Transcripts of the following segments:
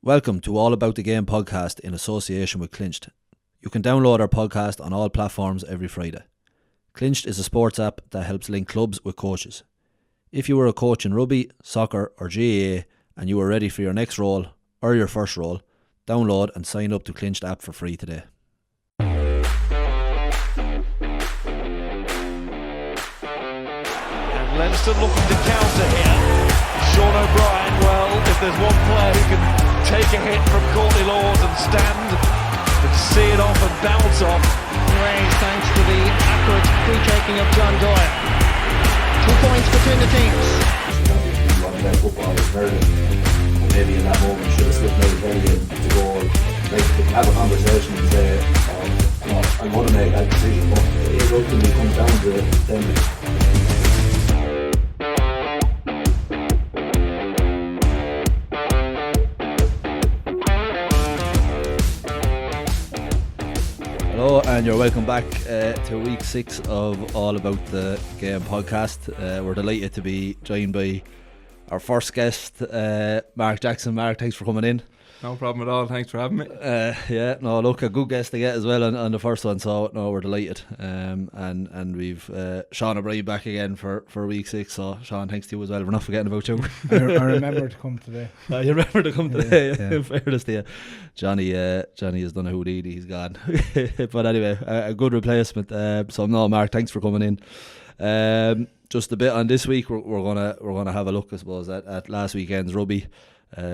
Welcome to All About the Game podcast in association with Clinched. You can download our podcast on all platforms every Friday. Clinched is a sports app that helps link clubs with coaches. If you were a coach in rugby, soccer or GAA and you are ready for your next role or your first role, download and sign up to Clinched app for free today. And Leinster looking to counter here. Sean O'Brien, well, if there's one player who can take a hit from Courtney Lord and stand and see it off and bounce off. Raised thanks to the accurate free-taking of John Doyle. 2 points between the teams. Football is very, and maybe in that moment should have slipped maybe very to go have a conversation and say, I'm going to make that decision, but it ultimately comes down to them. Hello and you're welcome back to week 6 of All About the Game podcast. We're delighted to be joined by our first guest, Mark Jackson. Mark, thanks for coming in. No problem at all, thanks for having me. Look, a good guest to get as well on the first one, so no, we're delighted. And we've Sean O'Brien back again for week 6, so Sean, thanks to you as well. We're not forgetting about you. I remember to come today. You remember to come today, yeah. In fairness to you. Johnny has done a Houdini, he's gone. But anyway, a good replacement. So no, Mark, thanks for coming in. Just a bit on this week, we're gonna have a look, I suppose, at last weekend's rugby.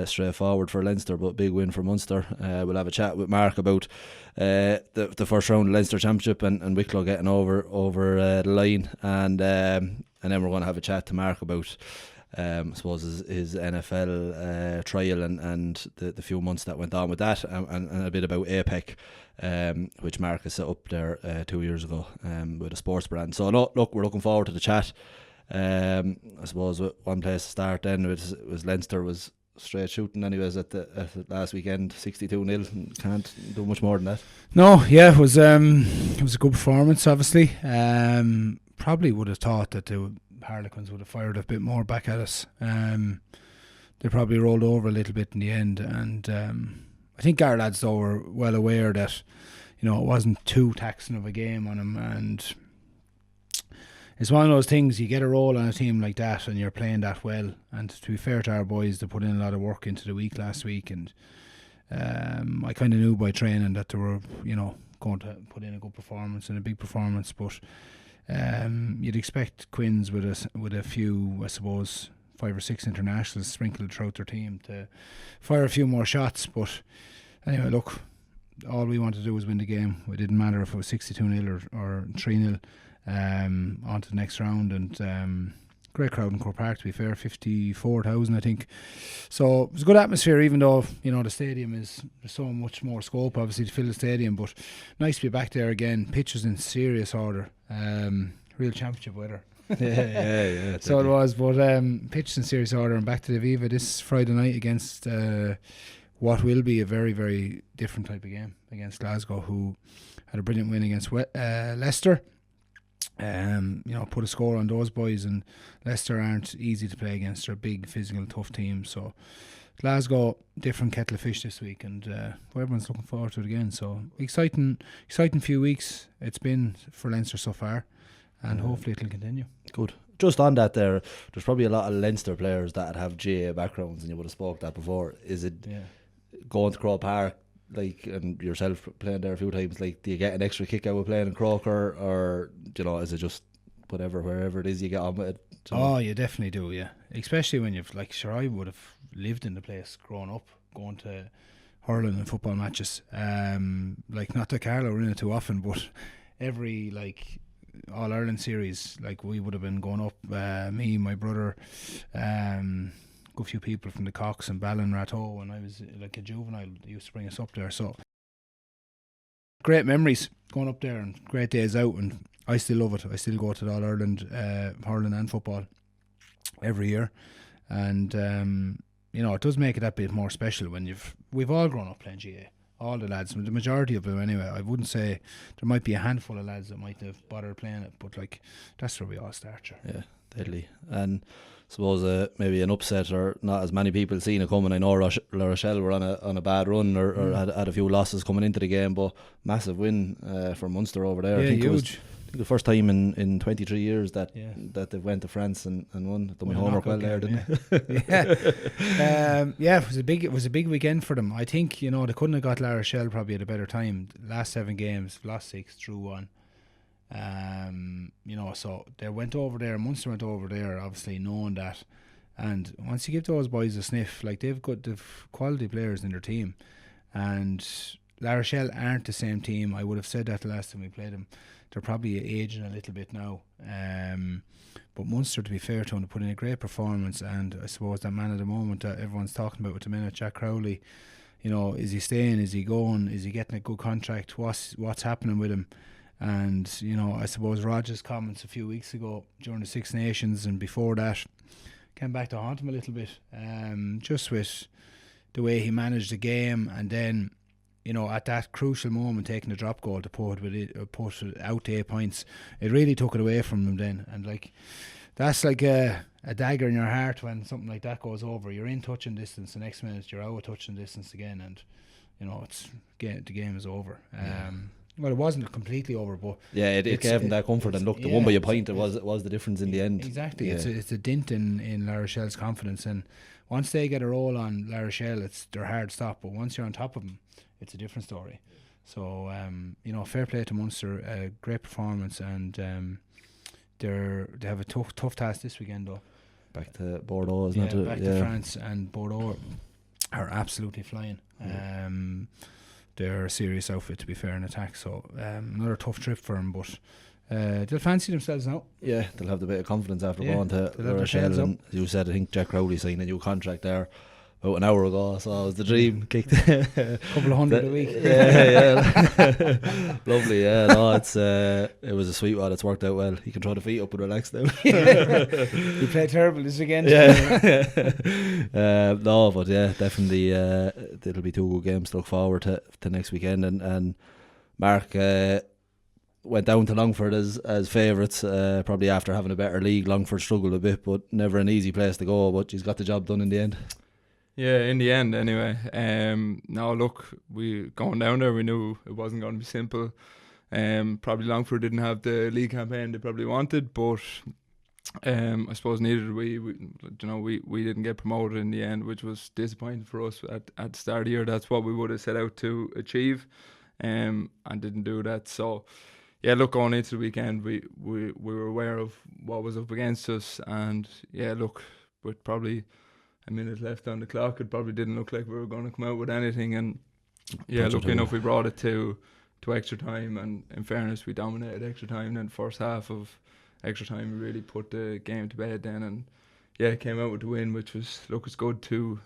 Straightforward for Leinster, but big win for Munster. We'll have a chat with Mark about the first round of Leinster Championship and Wicklow getting over the line, and then we're going to have a chat to Mark about I suppose his NFL trial and the few months that went on with that, and a bit about APEC, which Mark has set up there 2 years ago with a sports brand. So look, we're looking forward to the chat. I suppose one place to start then was Leinster was straight shooting anyways at the last weekend, 62-0. Can't do much more than that. No, yeah, it was a good performance, obviously. Probably would have thought that the Harlequins would have fired a bit more back at us. They probably rolled over a little bit in the end, and I think our lads though were well aware that it wasn't too taxing of a game on them, and it's one of those things, you get a role on a team like that and you're playing that well, and to be fair to our boys, they put in a lot of work into the week last week, and I kind of knew by training that they were going to put in a good performance and a big performance, but you'd expect Quins with a few, I suppose 5 or 6 internationals sprinkled throughout their team to fire a few more shots. But anyway, look, all we wanted to do was win the game. It didn't matter if it was 62-0 or 3-0. On to the next round, and great crowd in Croke Park, to be fair, 54,000 I think, so it was a good atmosphere, even though the stadium there's so much more scope obviously to fill the stadium, but nice to be back there again. Pitch was in serious order, real championship weather. yeah So it was, but pitch in serious order, and back to the Viva this Friday night against what will be a very, very different type of game against Glasgow, who had a brilliant win against Leicester. Put a score on those boys, and Leicester aren't easy to play against. They're a big, physical, tough team. So Glasgow, different kettle of fish this week, and everyone's looking forward to it again. So exciting few weeks it's been for Leinster so far, and hopefully it'll continue. Good. Just on that, there's probably a lot of Leinster players that have GA backgrounds, and you would have spoke that before. Is it going to Croke Park, and yourself playing there a few times, do you get an extra kick out of playing in Croke, or is it just wherever it is you get on with it? Oh, you definitely do, yeah. Especially when you've I would have lived in the place growing up, going to hurling and football matches. Not that Carlow were in it too often, but every All Ireland series, we would have been going up. Me, my brother, good few people from the Cox and Ballinrathoe, when I was a juvenile, they used to bring us up there. So great memories going up there, and great days out, and I still love it. I still go to the All Ireland hurling and football every year, and it does make it that bit more special when we've all grown up playing GA. All the lads, the majority of them anyway. I wouldn't say there might be a handful of lads that might have bothered playing it, but that's where we all start. Sure. Yeah, deadly. And suppose maybe an upset, or not as many people seen it coming. I know La Rochelle were on a bad run, or had a few losses coming into the game, but massive win for Munster over there. Yeah, I think huge. it was the first time in 23 years that they went to France and won. Done my homework well there, didn't they? Yeah, it was a big weekend for them. I think, you know, they couldn't have got La Rochelle probably at a better time. Last 7 games, lost 6, drew 1. You know, so they went over there. Munster went over there, obviously knowing that. And once you give those boys a sniff, like they've quality players in their team, and La Rochelle aren't the same team. I would have said that the last time we played them. They're probably aging a little bit now. But Munster, to be fair to them, put in a great performance, and I suppose that man at the moment that everyone's talking about with the minute, Jack Crowley, you know, is he staying? Is he going? Is he getting a good contract? What's happening with him? And, you know, I suppose Roger's comments a few weeks ago during the Six Nations and before that came back to haunt him a little bit, just with the way he managed the game, and then, you know, at that crucial moment, taking the drop goal to put it out to 8 points, it really took it away from him then. And like, that's like a dagger in your heart when something like that goes over. You're in touching distance, the next minute you're out of touching distance again, and, you know, the game is over. Well, it wasn't completely over, but it gave them that comfort. And look, the one by a point, it was the difference in the end. Exactly, it's a dint in La Rochelle's confidence, and once they get a roll on La Rochelle, it's their hard stop. But once you're on top of them, it's a different story. So you know, fair play to Munster, a great performance, and they have a tough task this weekend though. Back to Bordeaux, isn't it? Back to France, and Bordeaux are absolutely flying. They're a serious outfit, to be fair, in attack. So another tough trip for them, but they'll fancy themselves now. Yeah, they'll have the bit of confidence after going to La Rochelle. And as you said, I think Jack Crowley signed a new contract there about an hour ago, so it was the dream. Kicked a couple of hundred a week. Yeah. Lovely. Yeah, no, it was a sweet one. It's worked out well. He can throw the feet up and relax now. He played terrible this weekend. No, but yeah, definitely it'll be 2 good games to look forward to next weekend. And Mark went down to Longford as favourites, probably after having a better league. Longford struggled a bit, but never an easy place to go, but he's got the job done in the end. Yeah, in the end anyway. Now look, we going down there, we knew it wasn't going to be simple. Probably Longford didn't have the league campaign they probably wanted, but I suppose neither did we. We didn't get promoted in the end, which was disappointing for us at the start of the year. That's what we would have set out to achieve, and didn't do that. So yeah, look, going into the weekend, we were aware of what was up against us, and yeah, look, with probably a minute left on the clock, it probably didn't look like we were going to come out with anything. And yeah, lucky enough, we brought it to extra time, and in fairness, we dominated extra time. Then the first half of extra time, we really put the game to bed then, and yeah, came out with the win, which was, look, it's good to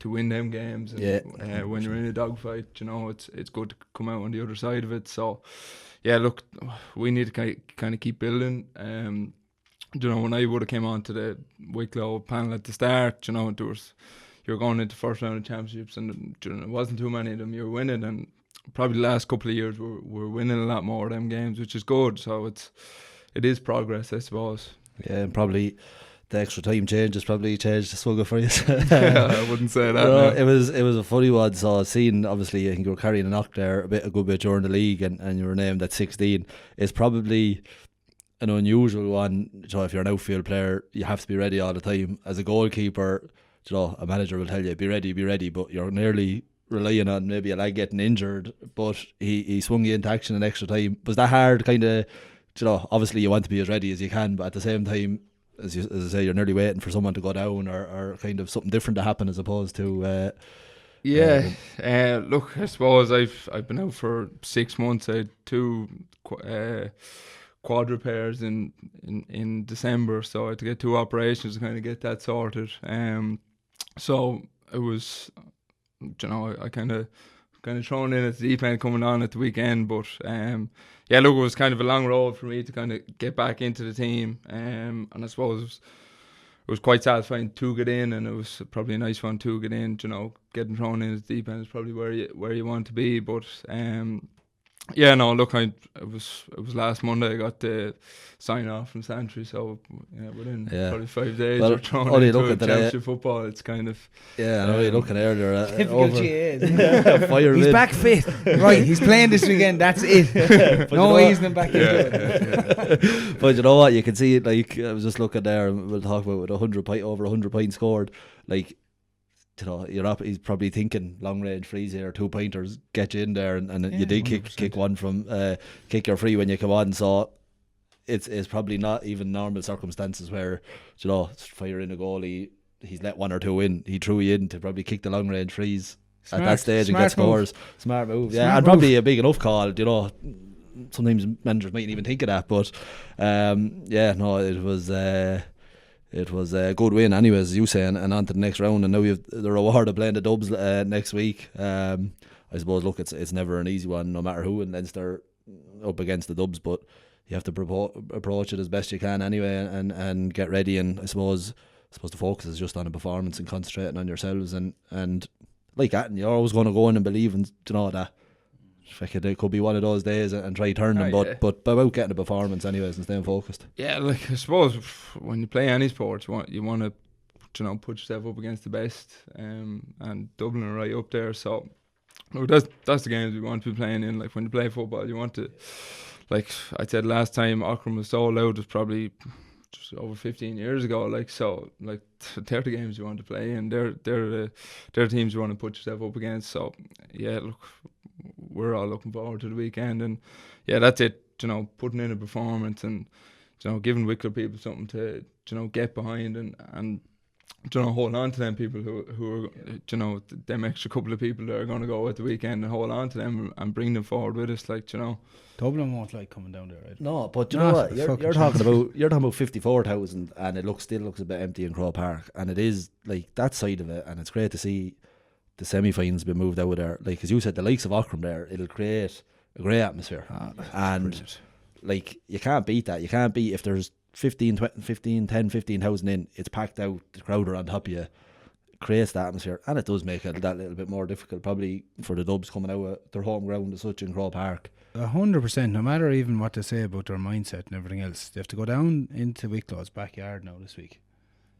win them games. And when you're in a dogfight, you know, it's good to come out on the other side of it. So yeah, look, we need to kind of keep building. You know, when I would have came on to the Wicklow panel at the start, you know, you were going into first round of championships, and you know, it wasn't too many of them you were winning, and probably the last couple of years we're winning a lot more of them games, which is good. So it is progress, I suppose. Yeah, and probably the extra time changes probably changed the struggle for you. I wouldn't say that. No. It was a funny one. So seeing, obviously, I think you were carrying a knock there a good bit during the league, and you were named at 16. It's probably an unusual one. So if you're an outfield player, you have to be ready all the time. As a goalkeeper, you know, a manager will tell you be ready, but you're nearly relying on maybe a leg getting injured. But he swung you into action in extra time. Was that hard? Kind of, you know, obviously you want to be as ready as you can, but at the same time, as I say, you're nearly waiting for someone to go down or kind of something different to happen, as opposed to look, I suppose I've been out for 6 months. I had 2 quad repairs in December, so I had to get 2 operations to kind of get that sorted. So it was, you know, I kind of thrown in at the deep end coming on at the weekend, but yeah, look, it was kind of a long road for me to kind of get back into the team, and I suppose it was quite satisfying to get in, and it was probably a nice one to get in. You know, getting thrown in at the deep end is probably where you want to be, but Yeah, no, look, it was last Monday I got the sign off from Santry, so within probably 5 days Well, we're thrown only into look at championship football. It's kind of Yeah, I know you're looking earlier. Typical Over. GA, isn't it? Fire He's in. back fit. Right, he's playing this weekend. That's it. No easing back into it. But you know what? You can see it. Like I was just looking there, and we'll talk about with over 100 points scored. Like, you know, you're up. He's probably thinking long range frees here, 2 pointers, get you in there, and you did 100%. kick one from kick your free when you come on. So it's probably not even normal circumstances where, you know, fire in a goal. He's let 1 or 2 in. He threw you in to probably kick the long range frees at that stage and get scores. Smart move, yeah, and probably a big enough call. You know, sometimes managers mightn't even think of that, but it was a good win anyways, as you say, and on to the next round. And now you have the reward of playing the Dubs next week. I suppose, look, it's never an easy one, no matter who in Leinster up against the Dubs, but you have to approach it as best you can anyway, and get ready. And I suppose the focus is just on a performance and concentrating on yourselves, and like that, and you're always going to go in and believe, and you know that it could be one of those days and try turning, but about getting a performance anyways and staying focused. Yeah, like I suppose when you play any sport, you want to, you know, put yourself up against the best, and Dublin are right up there. So look, that's the games we want to be playing in. Like when you play football, you want to, like I said last time, Auckland was so loud. It was probably just over 15 years ago. Like so, like they're the games you want to play in. They're the teams you want to put yourself up against. So yeah, look, we're all looking forward to the weekend, and yeah, that's it. You know, putting in a performance and, you know, giving Wicklow people something to, you know, get behind and you know, hold on to them people who are, you know, them extra couple of people that are going to go at the weekend, and hold on to them and bring them forward with us. Like, you know, Dublin won't like coming down there, right? No, but you know what? You're talking about 54,000, and it still looks a bit empty in Croke Park, and it is like that side of it, and it's great to see the semi-finals be moved out of there. Like as you said, the likes of Auckland there, it'll create a great atmosphere, and brilliant. Like you can't beat that. You can't beat if there's 15,000 in, it's packed out, the crowd are on top of you. It creates the atmosphere, and it does make it that little bit more difficult probably for the Dubs coming out of their home ground as such in Croke Park. 100%, no matter even what they say about their mindset and everything else, they have to go down into Wicklaw's backyard now this week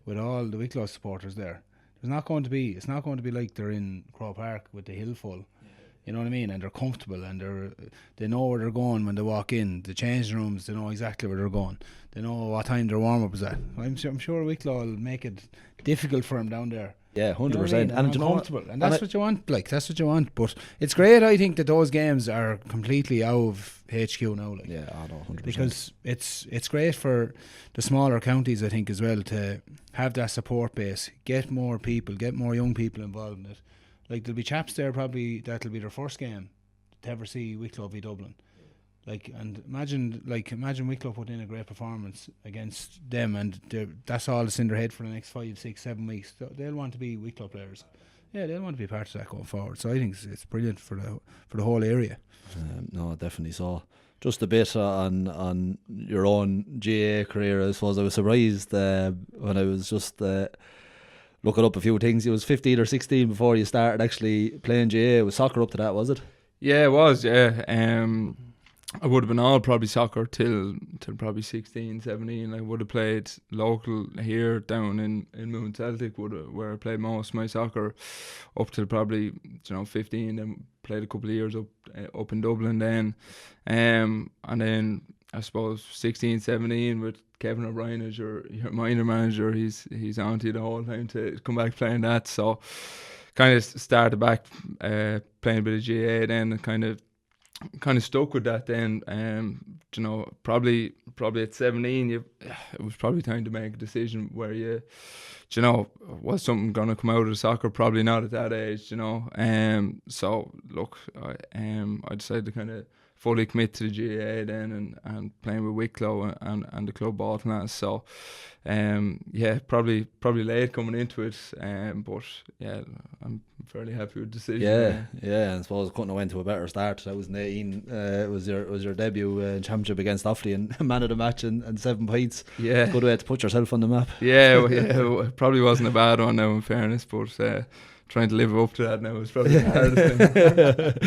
with all the Wicklow supporters there. It's not going to be like they're in Croke Park with the hill full. You know what I mean? And they're comfortable, and they know where they're going when they walk in. The changing rooms, they know exactly where they're going. They know what time their warm up is at. I'm sure Wicklow will make it difficult for them down there. Yeah, 100%. You know what I mean? And you know comfortable, and that's what you want. Like that's what you want. But it's great. I think that those games are completely out of HQ now. Like, yeah, I know, 100%. Because it's great for the smaller counties, I think, as well, to have that support base, get more people, get more young people involved in it. Like there'll be chaps there probably that'll be their first game to ever see Wicklow v Dublin. Like, and imagine Wicklow putting in a great performance against them, and that's all that's in their head for the next 5, 6, 7 weeks. They'll want to be Wicklow players. Yeah, they'll want to be part of that going forward. So I think it's brilliant for the whole area. No, definitely so. Just a bit on your own GAA career. I suppose I was surprised when I was just looking up a few things. You was 15 or 16 before you started actually playing GAA. It was soccer up to that, was it? Yeah, it was. Yeah. I would have been all probably soccer till probably 16, 17. I would have played local here down in Moon Celtic, where I played most of my soccer up till probably 15. Then played a couple of years up in Dublin then, and then I suppose 16, 17 with Kevin O'Brien as your minor manager. He's on to you the whole time to come back playing that. So kind of started back playing a bit of GAA then, and kind of stuck with that then. Probably at 17 it was probably time to make a decision where was something going to come out of soccer? Probably not at that age, so look, I decided to kind of fully commit to the GAA then, and playing with Wicklow and the club ball and that. So probably late coming into it, but yeah, I'm fairly happy with the decision. Yeah, and I suppose it couldn't have went to a better start. 2018 was your debut in championship against Offaly, and man of the match and 7 points. Yeah, good way to put yourself on the map. Yeah, it probably wasn't a bad one now, in fairness, but trying to live up to that now is probably the hardest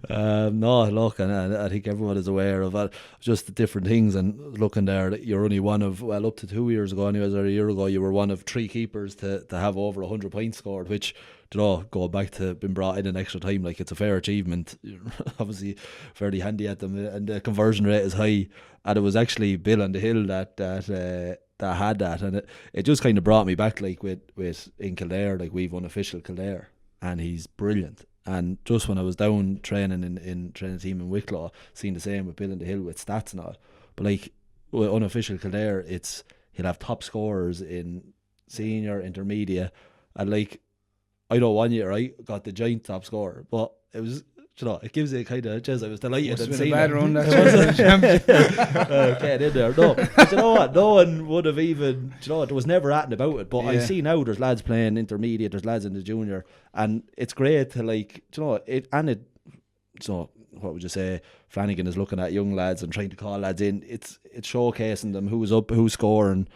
thing. No, look, and I think everyone is aware of just the different things. And looking there, you're only one of, well, up to 2 years ago, anyways, or a year ago, you were one of 3 keepers to have over 100 points scored, which, you know, going back to being brought in extra time, like, it's a fair achievement. You're obviously fairly handy at them, and the conversion rate is high. And it was actually Bill on the Hill that had that, and it just kind of brought me back, like, with in Kildare, like, we've unofficial Kildare, and he's brilliant. And just when I was down training in training team in Wicklow, seeing the same with Bill on the Hill with stats and all, but like with unofficial Kildare, he'll have top scorers in senior, intermediate, and like, I know one year I got the giant top scorer, but it was, you know, it gives you a kind of chance. I was delighted and seeing bad it. run, that's Get in there. No, but you know what? No one would have even, you know, there was never at about it. But I see now there's lads playing intermediate, there's lads in the junior, and it's great to, like, you know, so what would you say? Flanagan is looking at young lads and trying to call lads in. It's showcasing them, who's up, who's scoring.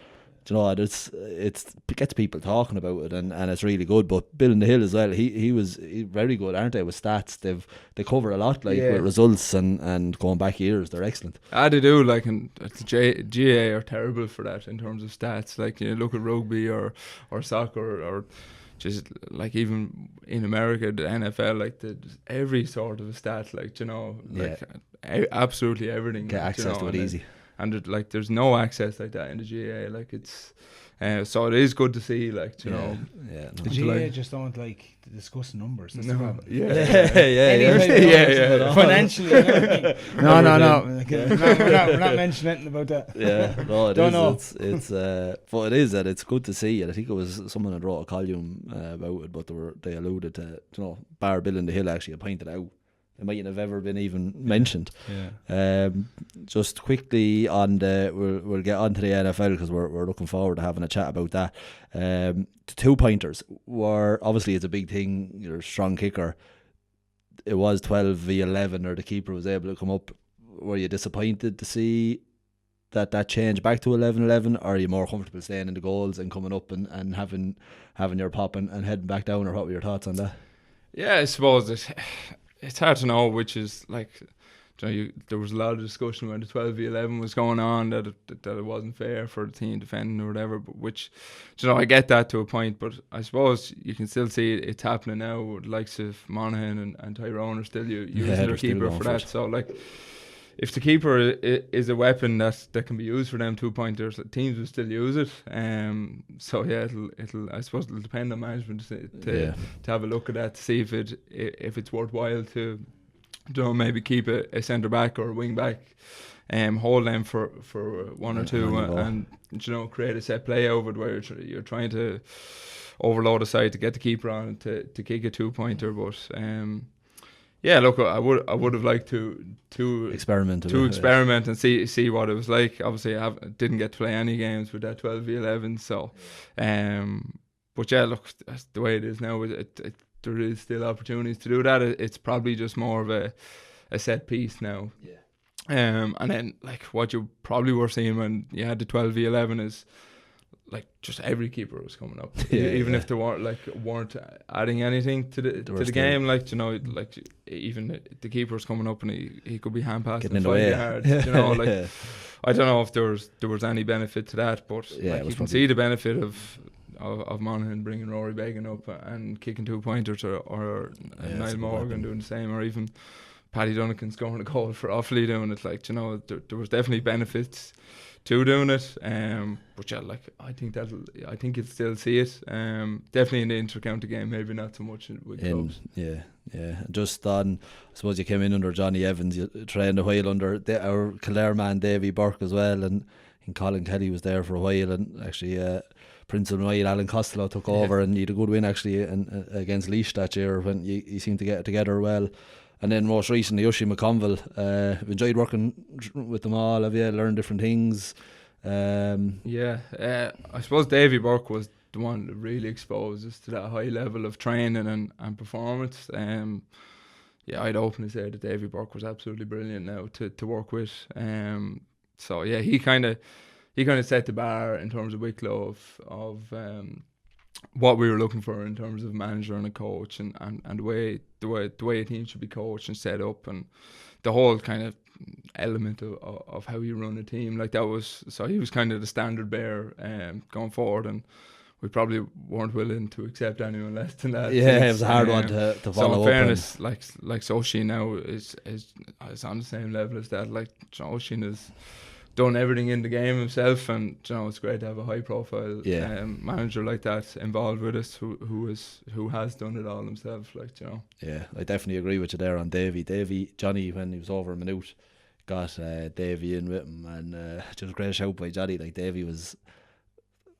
You know, it gets people talking about it, and it's really good. But Bill in the Hill as well, he was very good, aren't they, with stats? They cover a lot, like, with results and going back years, they're excellent. They do, like, and GA are terrible for that in terms of stats. Like, you look at rugby or soccer or just, like, even in America, the NFL, like, every sort of a stat, like, you know, like, absolutely everything. Get access to it easy. And like, there's no access like that in the GA. Like, it's so it is good to see, like, you know. Yeah, no. The GA just don't like to discuss numbers. That's the problem. Financially, and everything. No. We're not mentioning anything about that. Yeah, no, it don't is. know. It's but it is, and it's good to see. And I think it was someone that wrote a column about it, but they alluded to, you know, bar Bill in the Hill actually pointed out. It mightn't have ever been even mentioned. Just quickly on we'll get on to the NFL, because we're looking forward to having a chat about that. The 2-pointers were, obviously, it's a big thing. You're a strong kicker. It was 12v11, or the keeper was able to come up. Were you disappointed to see that change back to 11-11, or are you more comfortable staying in the goals and coming up and having your pop and heading back down, or what were your thoughts on that? Yeah, I suppose it's hard to know, which is, like, you know, there was a lot of discussion when the 12v11 was going on that it wasn't fair for the team defending or whatever, but which, you know, I get that to a point, but I suppose you can still see it's happening now with the likes of Monaghan and Tyrone are still using their keeper for that. So, like, if the keeper is a weapon that can be used for them 2-pointers, teams will still use it. So yeah, I suppose it'll depend on management to have a look at that, to see if it's worthwhile to, you know, maybe keep a centre back or a wing back, hold them for one or two, and, you know, create a set play over it where you're trying to overload the side to get the keeper on to kick a 2-pointer, but. Yeah, look, I would have liked to experiment and see what it was like. Obviously, I didn't get to play any games with that 12v11, so but yeah, look, that's the way it is now. There is still opportunities to do that. It's probably just more of a set piece now. Yeah. And then, like, what you probably were seeing when you had the 12v11 is, like, just every keeper was coming up, even if they weren't adding anything to the game. Like, you know, like, even the keeper was coming up and he could be hand passing and fighting hard. You know, like, I don't know if there was any benefit to that, but like, you can see the benefit of Monaghan bringing Rory Began up and kicking 2-pointers, or Niall Morgan doing the same, or even Paddy Duncan scoring a goal for Offaly doing it. Like, you know, there was definitely benefits to doing it, but yeah, like, I think you'll still see it. Definitely in the inter-county game, maybe not so much with clubs. Yeah. Just on, I suppose you came in under Johnny Evans, you trained a while under our Kildare man Davy Burke as well, and Colin Kelly was there for a while, and actually Prince of Noel, Alan Costello took over, and he had a good win actually against Laois that year when he seemed to get it together well. And then most recently, Ushi McConville. I've enjoyed working with them all. Have you learned different things? I suppose Davy Burke was the one that really exposed us to that high level of training and performance. I'd openly say that Davy Burke was absolutely brilliant now to work with. So yeah, he kind of set the bar in terms of Wicklow of what we were looking for in terms of manager and a coach, and the way a team should be coached and set up, and the whole kind of element of how you run a team. Like that was, so he was kind of the standard bearer going forward, and we probably weren't willing to accept anyone less than that. Yeah, it was a hard one to follow so in up. fairness, like Oshin now is on the same level as that. Like Oshin has done everything in the game himself, and it's great to have a high profile manager like that involved with us who has done it all himself. Like Yeah, I definitely agree with you there on Davy. Johnny, when he was over a minute, got Davy in with him, and just a great shout by Johnny. Like Davy was,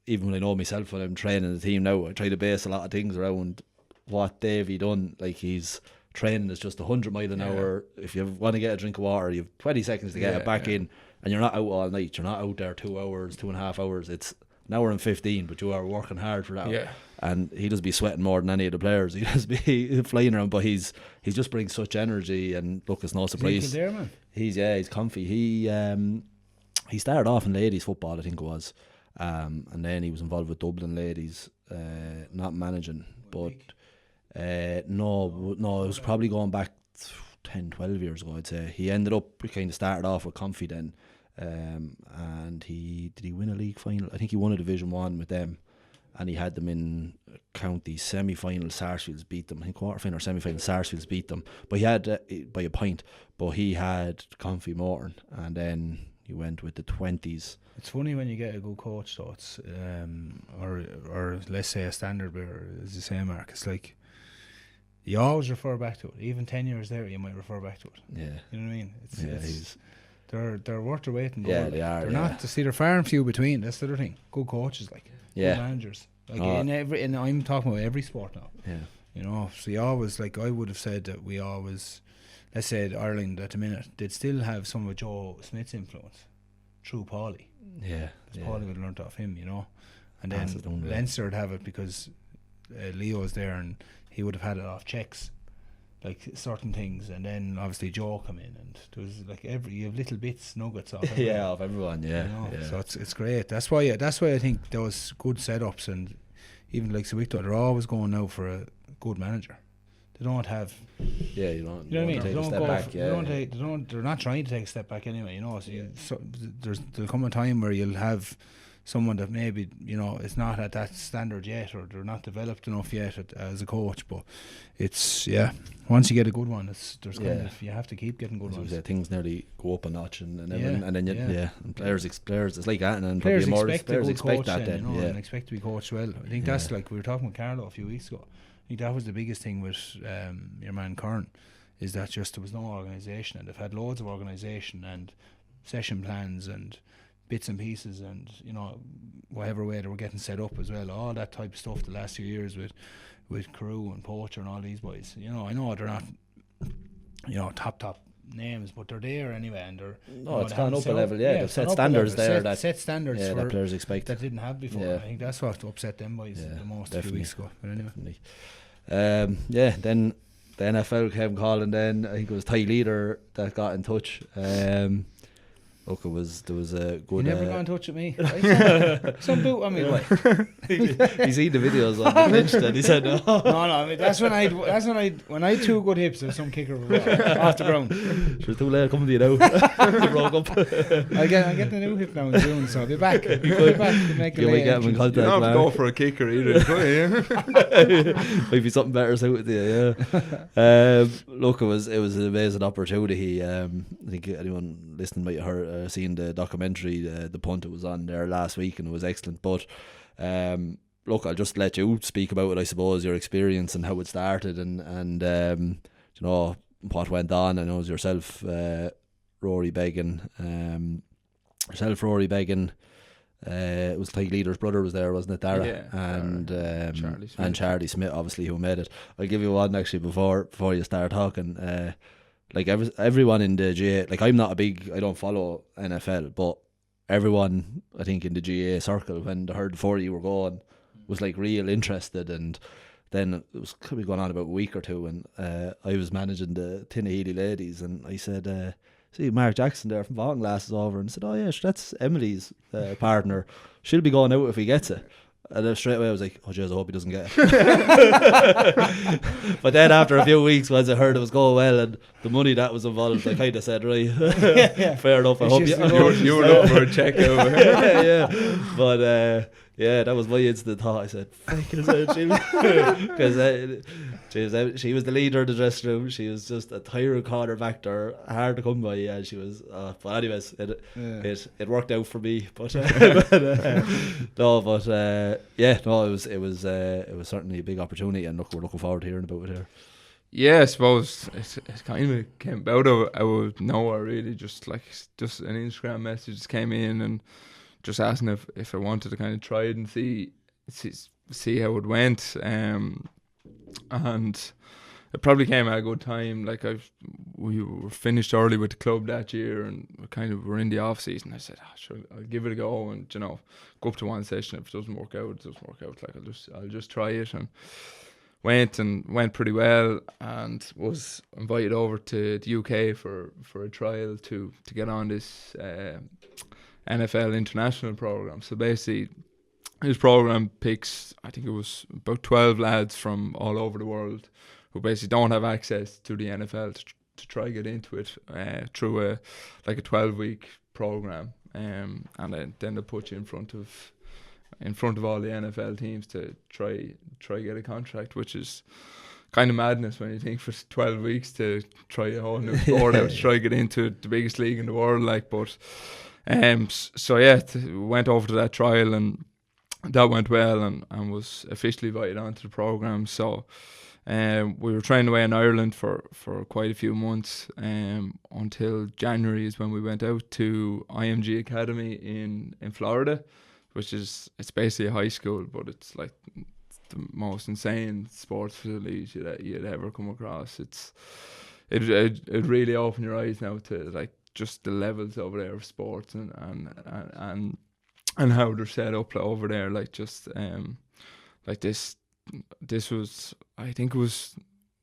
even when I know myself when I'm training the team now, I try to base a lot of things around what Davy done. Like he's training is just 100 mile an hour. If you want to get a drink of water, you've 20 seconds to get it back in, and you're not out all night. You're not out there 2 hours, 2.5 hours. It's an hour and 15, but you are working hard for that. Yeah. And he does be sweating more than any of the players. He does be flying around, but he just brings such energy. And look, it's no surprise. There, man. He's comfy. He started off in ladies football, I think it was, and then he was involved with Dublin ladies, not managing, but no, it was probably going back 10, 12 years ago, I'd say. He ended up kind of started off with Comfy then, and did he win a league final? I think he won a Division 1 with them, and he had them in county semi-final. Sarsfields beat them. I think quarter-final or semi-final, Sarsfields beat them, but he had by a point, but he had Comfy Morton, and then he went with the 20s. It's funny when you get a good coach, though. It's or let's say a standard bearer, as you say, Mark. It's like you always refer back to it. Even 10 years there, you might refer back to it. Yeah, you know what I mean. He's they're worth their weight in gold. Yeah, they are. They're not. They're far and few between. That's the other thing. Good coaches, good managers. In I'm talking about every sport now. Yeah. So you always, I would have said that we always, let's say Ireland at the minute, they'd still have some of Joe Smith's influence through Paulie. Yeah. Paulie would have learnt off him, and then Leinster would have it because Leo's there, and he would have had it off checks, like certain things, and then obviously Joe come in, and there was you have little bits, nuggets off everyone. Of everyone. So it's great. That's why I think those good setups, and even like Sawicto, they're always going now for a good manager. They don't have. Yeah, you know what I mean. They don't go back. They're not trying to take a step back anyway. So there'll come a time where you'll have someone that maybe is not at that standard yet, or they're not developed enough yet as a coach. But it's once you get a good one, you have to keep getting good ones. Things nearly go up a notch, and then and players it's like that, and players probably players expect that then, and expect to be coached well. I think that's like we were talking with Carlo a few weeks ago. I think that was the biggest thing with your man Kern, is that just there was no organisation, and they've had loads of organisation and session plans and bits and pieces, and whatever way they were getting set up as well, all that type of stuff the last few years with Carew and Poacher and all these boys. I know they're not top names, but they're there anyway, and they're it's gone up a level. They've set standards there that set standards that players expect that didn't have before. I think that's what upset them boys the most a few weeks ago. But anyway, then the NFL came calling. Then I think it was Ty Leader that got in touch. Look, there was a good. You never got in touch with me. Some boot on me, boy. He seen the videos on the bench, and he said no. No. I mean, that's when I had two good hips and some kicker off the ground. Sure, too late coming to you now. Broke up. I'll get the new hip now in June, so I'll be back. I'll be back to make a late entrance. You don't have to go for a kicker either. Might be something better suited to you. Look, it was an amazing opportunity. I think anyone listening might have heard. Seen the documentary, the punt that was on there last week, and it was excellent. But look, I'll just let you speak about it, I suppose, your experience and how it started, and what went on. I know it was yourself, Rory Began. It was Ty Leader's brother was there, wasn't it, Dara? Yeah, and Charlie Smith, obviously, who made it. I'll give you one actually before you start talking. Like everyone in the GA, like I don't follow NFL, but everyone I think in the GA circle, when they heard the 40 were going, was like real interested. And then it could be going on about a week or two, and I was managing the Tinahely ladies, and I said, see Mark Jackson there from Vaughan Glass is over, and I said, oh yeah, that's Emily's partner, she'll be going out if he gets it. And then straight away I was like, oh jeez, I hope he doesn't get it. But then after a few weeks, once I heard it was going well and the money that was involved, I kind of said, right, fair enough. I hope you were looking for a check over. yeah. But yeah, that was my instant thought. I said, because she was the leader of the dressing room. She was just a tyrant quarterback there, hard to come by. And she was. But anyways, it worked out for me. But it was certainly a big opportunity, and look, we're looking forward to hearing about it here. Yeah, I suppose it kind of came out of nowhere, really. Just an Instagram message came in and just asking if I wanted to kind of try it and see how it went. And it probably came at a good time. Like we were finished early with the club that year, and we're in the off season. I said, sure, I'll give it a go, and go up to one session. If it doesn't work out, it doesn't work out. Like I'll just try it, and went pretty well, and was invited over to the UK for a trial to get on this NFL international program. So basically, his program picks, I think it was about 12 lads from all over the world who basically don't have access to the NFL to try get into it through a 12-week program, and then they put you in front of all the NFL teams to try get a contract, which is kind of madness when you think for 12 weeks to try a whole new sport out to try get into the biggest league in the world, but went over to that trial, and that went well, and was officially invited onto the program. So we were training away in Ireland for quite a few months, until January is when we went out to IMG Academy in Florida, which is, it's basically a high school, but it's like the most insane sports facilities you'd ever come across. It really opened your eyes now to like just the levels over there of sports and how they're set up over there. Like just like this was, I think it was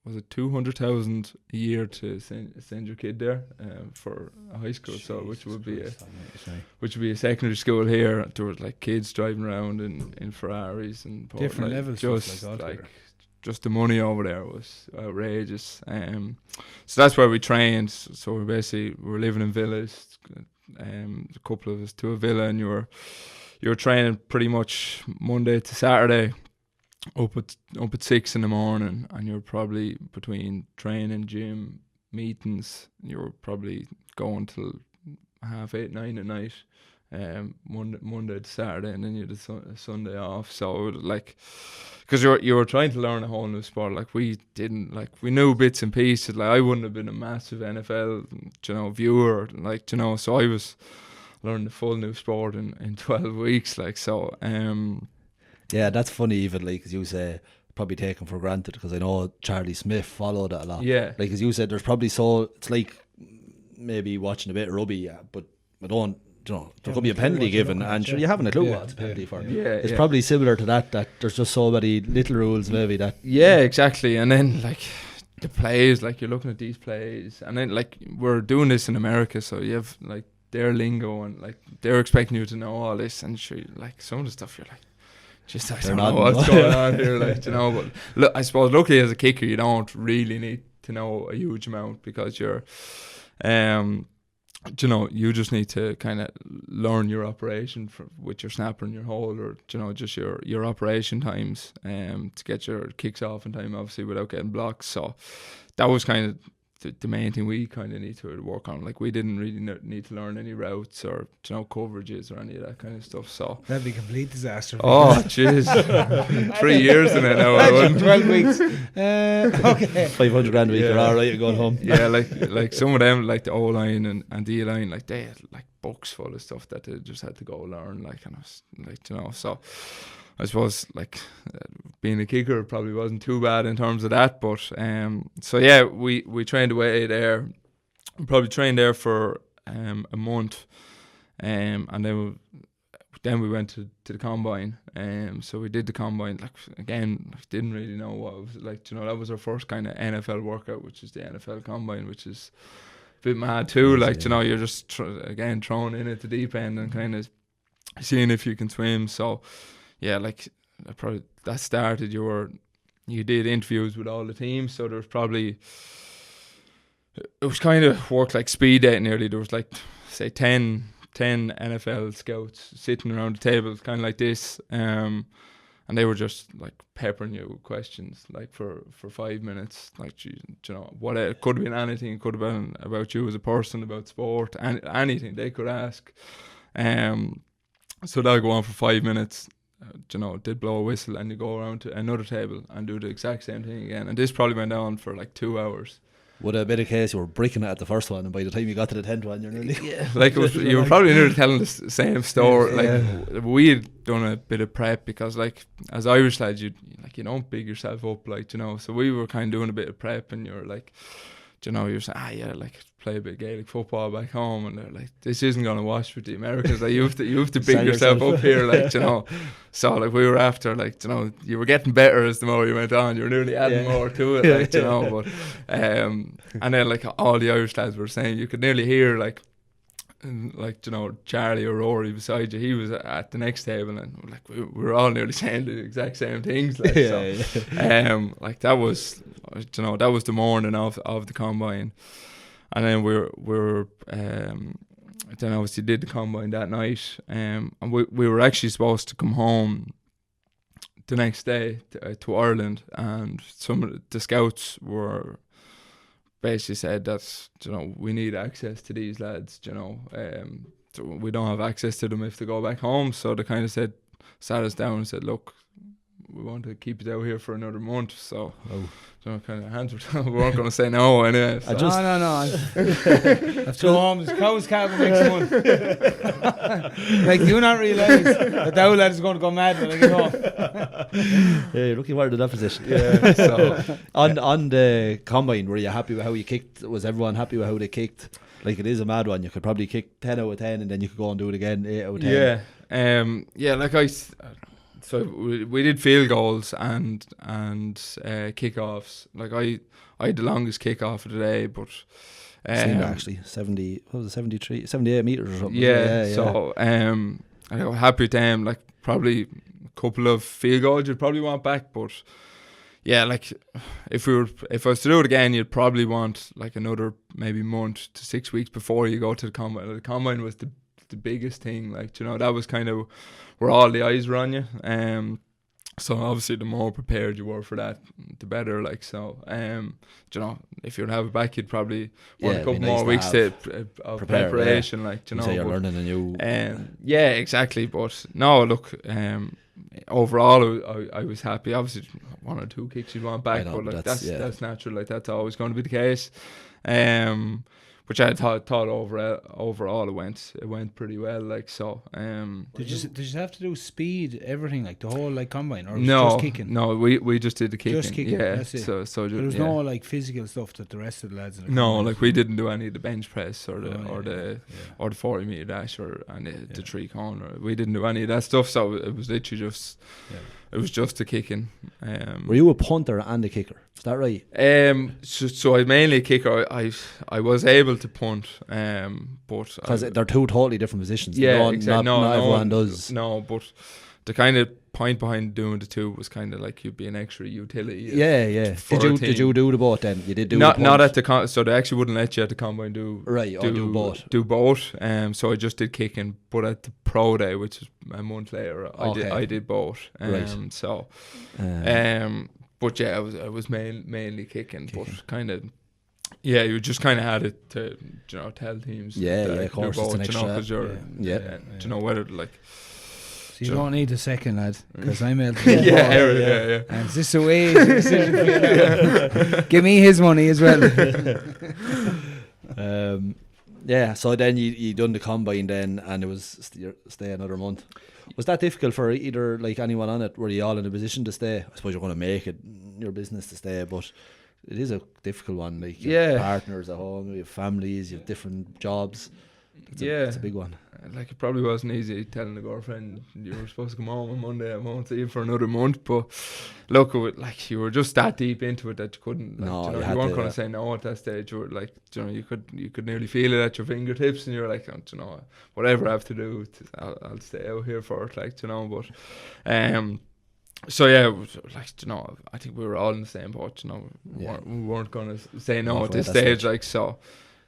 it 200,000 a year to send your kid there for a high school. Jeez, so which would be a secondary school here. There was like kids driving around in Ferraris and different levels. Just the money over there was outrageous. So that's where we trained. So we're living in villas. A couple of us to a villa, and you were training pretty much Monday to Saturday, up at 6 in the morning, and you're probably between training, gym, meetings. You were probably going till 8:30, 9 at night. Monday to Saturday, and then you had a Sunday off. So like, because you were trying to learn a whole new sport. Like we knew bits and pieces. Like I wouldn't have been a massive NFL viewer. Like so I was learning the full new sport in 12 weeks. Like so. Yeah, that's funny. Even like as you say, probably taken for granted, because I know Charlie Smith followed it a lot. Yeah, like as you said, there's probably it's like maybe watching a bit of rugby, but I don't. There could be a penalty given, and sure, you haven't a clue what it's a penalty for. Yeah, it's probably similar to that there's just so many little rules maybe that. Yeah, exactly. And then like the plays, like you're looking at these plays, and then like we're doing this in America, so you have like their lingo, and like they're expecting you to know all this, and sure, like some of the stuff you're like, just I don't know what's going on here, like But look, I suppose luckily as a kicker, you don't really need to know a huge amount, because you're you just need to kind of learn your operation with your snapper and your hold, or just your operation times to get your kicks off in time, obviously without getting blocked. So that was kind of the main thing we kind of need to work on. Like we didn't really need to learn any routes or coverages or any of that kind of stuff. So that'd be a complete disaster. Oh jeez, 3 years in it now. I wouldn't. 12 weeks. Okay. 500 grand a week. You're all right. You're going home. Yeah, like some of them, like the O line and D line, like they had like books full of stuff that they just had to go learn. Like, and I was like, so. I suppose like being a kicker probably wasn't too bad in terms of that, but so yeah, we trained away there. We probably trained there for a month, and then we went to the combine. So we did the combine. Like again, didn't really know what it was like. That was our first kind of NFL workout, which is the NFL combine, which is a bit mad too. Like you're just thrown in at the deep end and kind of seeing if you can swim. So yeah, like probably that started. You did interviews with all the teams, so there was probably, it was kind of worked like speed dating nearly. There was like, say 10 NFL scouts sitting around the table, kind of like this, and they were just like peppering you with questions like for 5 minutes, like, you know, what it could have been anything. It could have been about you as a person, about sport, and anything they could ask. So that'll go on for 5 minutes. You know, they'd blow a whistle and you go around to another table and do the exact same thing again. And this probably went on for like 2 hours. Would it have been a case you were breaking it at the first one, and by the time you got to the 10th one, you're nearly... Like, it was, you were probably nearly telling the same story. Like, we had done a bit of prep because, like, as Irish lads, you don't big yourself up, like, you know. So we were kind of doing a bit of prep, and you're like, you know, you're saying, yeah, like, play a bit of Gaelic football back home, and they're like, this isn't going to wash with the Americans. Like, you have to big yourself up here, like, you know. So, like, we were after, like, you know, you were getting better as the more you went on. You were nearly adding more to it, like, you know. But and then, like, all the Irish lads were saying, you could nearly hear, like, you know, Charlie or Rory beside you. He was at the next table, and like we were all nearly saying the exact same things. Like, like that was, you know, that was the morning of the combine, and then we were then obviously did the combine that night, and we were actually supposed to come home the next day to Ireland, and some of the scouts were basically said that, you know, we need access to these lads, you know, so we don't have access to them if they go back home. So they kind of sat us down and said, look, we want to keep you out here for another month. So, you know, kind of hands were down. We weren't going to say no anyway. So. No. Let's go home. There's cows calving next month. Like, do you not realise that the lad is going to go mad when I get home? Yeah, you're looking forward to that position. Yeah. So on the combine, were you happy with how you kicked? Was everyone happy with how they kicked? Like, it is a mad one. You could probably kick 10 out of 10, and then you could go and do it again 8 out of 10. Yeah. Like so we did field goals and kickoffs. Like I had the longest kickoff of the day, but seen that actually 70. What was it? 73, 78 meters or something. Yeah. So I got happy with them. Like, probably a couple of field goals you'd probably want back, but yeah, like if I was to do it again, you'd probably want like another maybe month to 6 weeks before you go to the combine. The combine was the biggest thing, like, you know, that was kind of where all the eyes were on you. So obviously the more prepared you were for that, the better. Like, so you know, if you'd have it back, you'd probably want a couple more weeks of preparation. Like, you know, you're learning a new. Yeah, exactly. But no, look, overall, I was happy. Obviously, 1 or 2 kicks you'd want back, but like that's natural. Like, that's always going to be the case. Which I thought overall it went pretty well. Like, so. Did you have to do speed, everything, like the whole like combine, or was it no, just kicking? No, we just did the kicking. Just kicking. Yeah. That's it. So there was no like physical stuff that the rest of the lads. No, like we didn't do any of the bench press or the 40 meter dash or the 3 cone. We didn't do any of that stuff. So it was literally just. Yeah. It was just the kicking. Were you a punter and a kicker? Is that right? So I mainly a kicker. I was able to punt, but because they're 2 totally different positions. Yeah, exactly. Not everyone does. No, but the kind of point behind doing the 2 was kind of like you'd be an extra utility. Yeah. Did you do the both then? You did do not at the so they actually wouldn't let you at the combine do both. So I just did kicking, but at the pro day, which is a month later, I did both. So, but yeah, I was mainly kicking, but kind of. Yeah, you just kind of had it to, you know, tell teams. Yeah, of course, both, it's an extra. Because you're, you know, whether like. So you don't need a second, lad, because I'm able to yeah. And this is a way decision for you now. Give me his money as well. Yeah, so then you done the combine then, and it was stay another month. Was that difficult for either like anyone on it? Were you all in a position to stay? I suppose you're going to make it your business to stay, but it is a difficult one. Like, you have partners at home, you have families, you have different jobs. It's a big one. Like, it probably wasn't easy telling the girlfriend you were supposed to come home on Monday. I won't see you for another month. But look, like, you were just that deep into it that you couldn't. Like, No, you you weren't to, going to say no at that stage. You were like, you could nearly feel it at your fingertips, and you were like, whatever I have to do, I'll stay out here for it. Like, but so yeah, it was like, I think we were all in the same boat. We weren't going to say no at this stage. Like, so.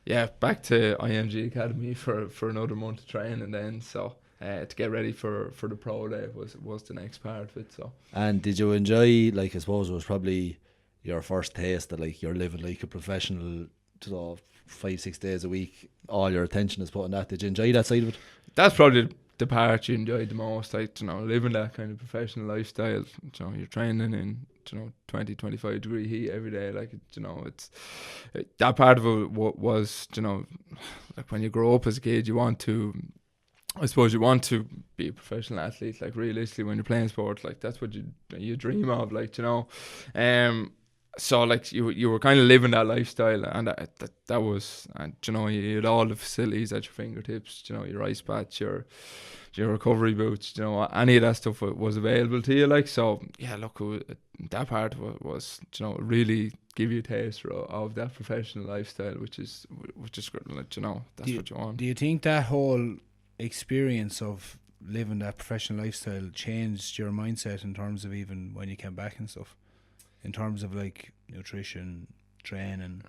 Yeah, back to IMG Academy for another month of training then. So to get ready for the pro day was the next part of it. So. And did you enjoy, like, I suppose it was probably your first taste that, like, you're living like a professional, 5-6 days a week, all your attention is put on that. Did you enjoy that side of it? That's probably the part you enjoyed the most, like, living that kind of professional lifestyle. You're training in 20-25 degree heat every day, like, that part of it was, like, when you grow up as a kid, you want to be a professional athlete. Like, realistically, when you're playing sport, like, that's what you dream of, like, so, like, you were kind of living that lifestyle, and that was, and you had all the facilities at your fingertips. Your ice baths, your recovery boots, any of that stuff was available to you. Like, so yeah, look, that part was really give you a taste of that professional lifestyle, which is good. Like, that's what you want. Do you think that whole experience of living that professional lifestyle changed your mindset in terms of even when you came back and stuff? In terms of, like, nutrition, training,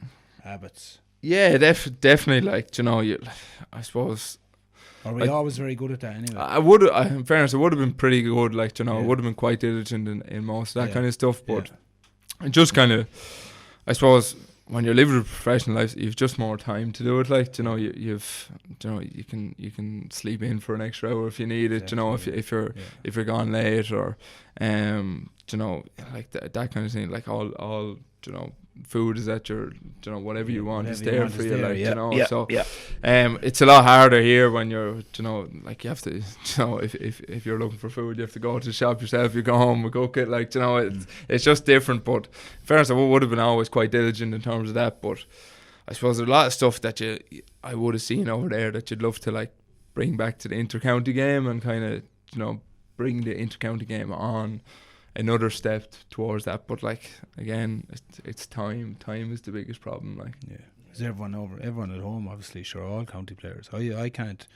habits? Yeah, definitely. Like, I suppose. Are we always very good at that anyway? In fairness, I would have been pretty good. Like, I would have been quite diligent in most of that kind of stuff. But just kind of, I suppose, when you're living a professional life, you've just more time to do it. Like, you can sleep in for an extra hour if you need it. If you're gone late, or like that kind of thing. Like, all food is at your, whatever you want is there for you. Like, so it's a lot harder here when you're, like, you have to, if you're looking for food, you have to go to the shop yourself. You go home and cook it. Like, it's just different. But in fairness, I would have been always quite diligent in terms of that. But I suppose there's a lot of stuff that I would have seen over there that you'd love to, like, bring back to the inter-county game, and kind of, bring the inter-county game on another step towards that. But, like, again, it's time. Time is the biggest problem. Like, because everyone at home, obviously, sure, all county players. I can't,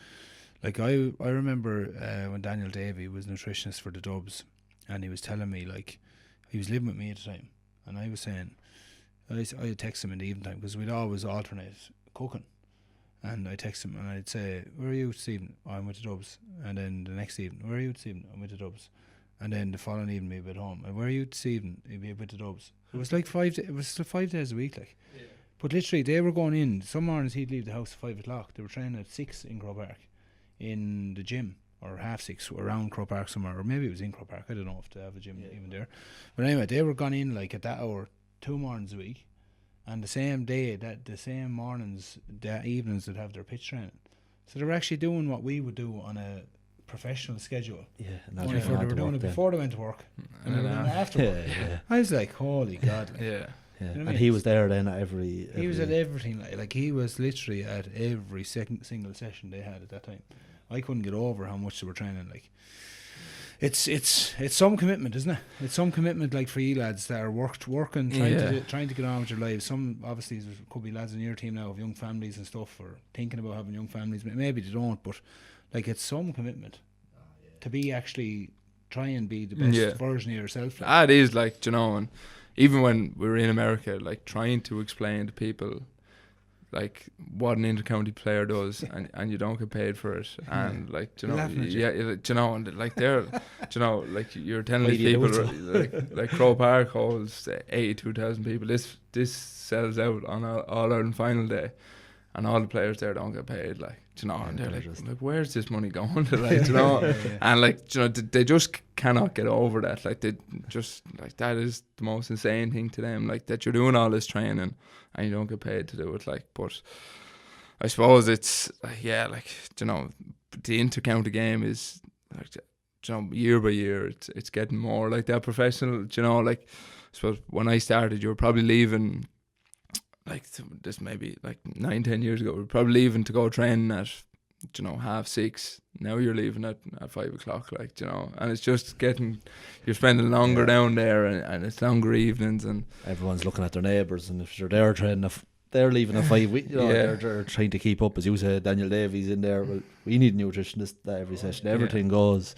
like, I remember when Daniel Davey was nutritionist for the Dubs, and he was telling me, like, he was living with me at the time, and I was saying, I'd text him in the evening time, because we'd always alternate cooking, and I'd text him and I'd say, where are you this evening? Oh, I'm with the Dubs. And then the next evening, where are you this evening? I'm with the Dubs. And then the following evening, we'd be at home. And where are you this evening? He'd be with the Dubs. It was like 5 days a week, like. Yeah. But literally, they were going in. Some mornings he'd leave the house at 5 o'clock. They were training at 6 in Crow Park, in the gym, or 6:30 around Crow Park somewhere, or maybe it was in Crow Park. I don't know if they have a gym even there. But anyway, they were gone in, like, at that hour 2 mornings a week, and the same day, the same mornings, the evenings, they'd have their pitch training. So they were actually doing what we would do on a professional schedule. Yeah, and that's they were doing it before they went to work, and they were doing it after work. Yeah. I was like, holy God. Like, yeah. You know, and he was there then at every he was at everything, like he was literally at every single session they had at that time. I couldn't get over how much they were training. Like, it's some commitment, isn't it? It's some commitment, like, for you lads that are working, trying to get on with your lives. Some, obviously, there could be lads on your team now of young families and stuff, or thinking about having young families. Maybe they don't, but, like, it's some commitment to be actually try and be the best version of yourself. Like. It is, like, you know, and even when we were in America, like, trying to explain to people, like, what an inter-county player does, and you don't get paid for it, and, like, you know, and, like, they're, you know, like, you're telling these people, like Crow Park holds 82,000 people. This sells out on All Ireland final day, and all the players there don't get paid, like, you know, and they're like, where's this money going to, like, you know, and, like, you know, they just cannot get over that. Like, they just, like, that is the most insane thing to them, like, that you're doing all this training and you don't get paid to do it, like. But I suppose it's, like, like, you know, the inter-county game is, like, you know, year by year it's getting more like that professional, you know. Like, I suppose when I started, you were probably leaving, like, this maybe like 9-10 years ago, we were probably leaving to go training at you know, 6:30. Now you're leaving at 5 o'clock, like, you know, and it's just you're spending longer down there, and it's longer evenings, and everyone's looking at their neighbours, and if they're training, they're leaving at 5. They're trying to keep up, as you said. Daniel Davies in there. Well, we need a nutritionist every session. Everything goes.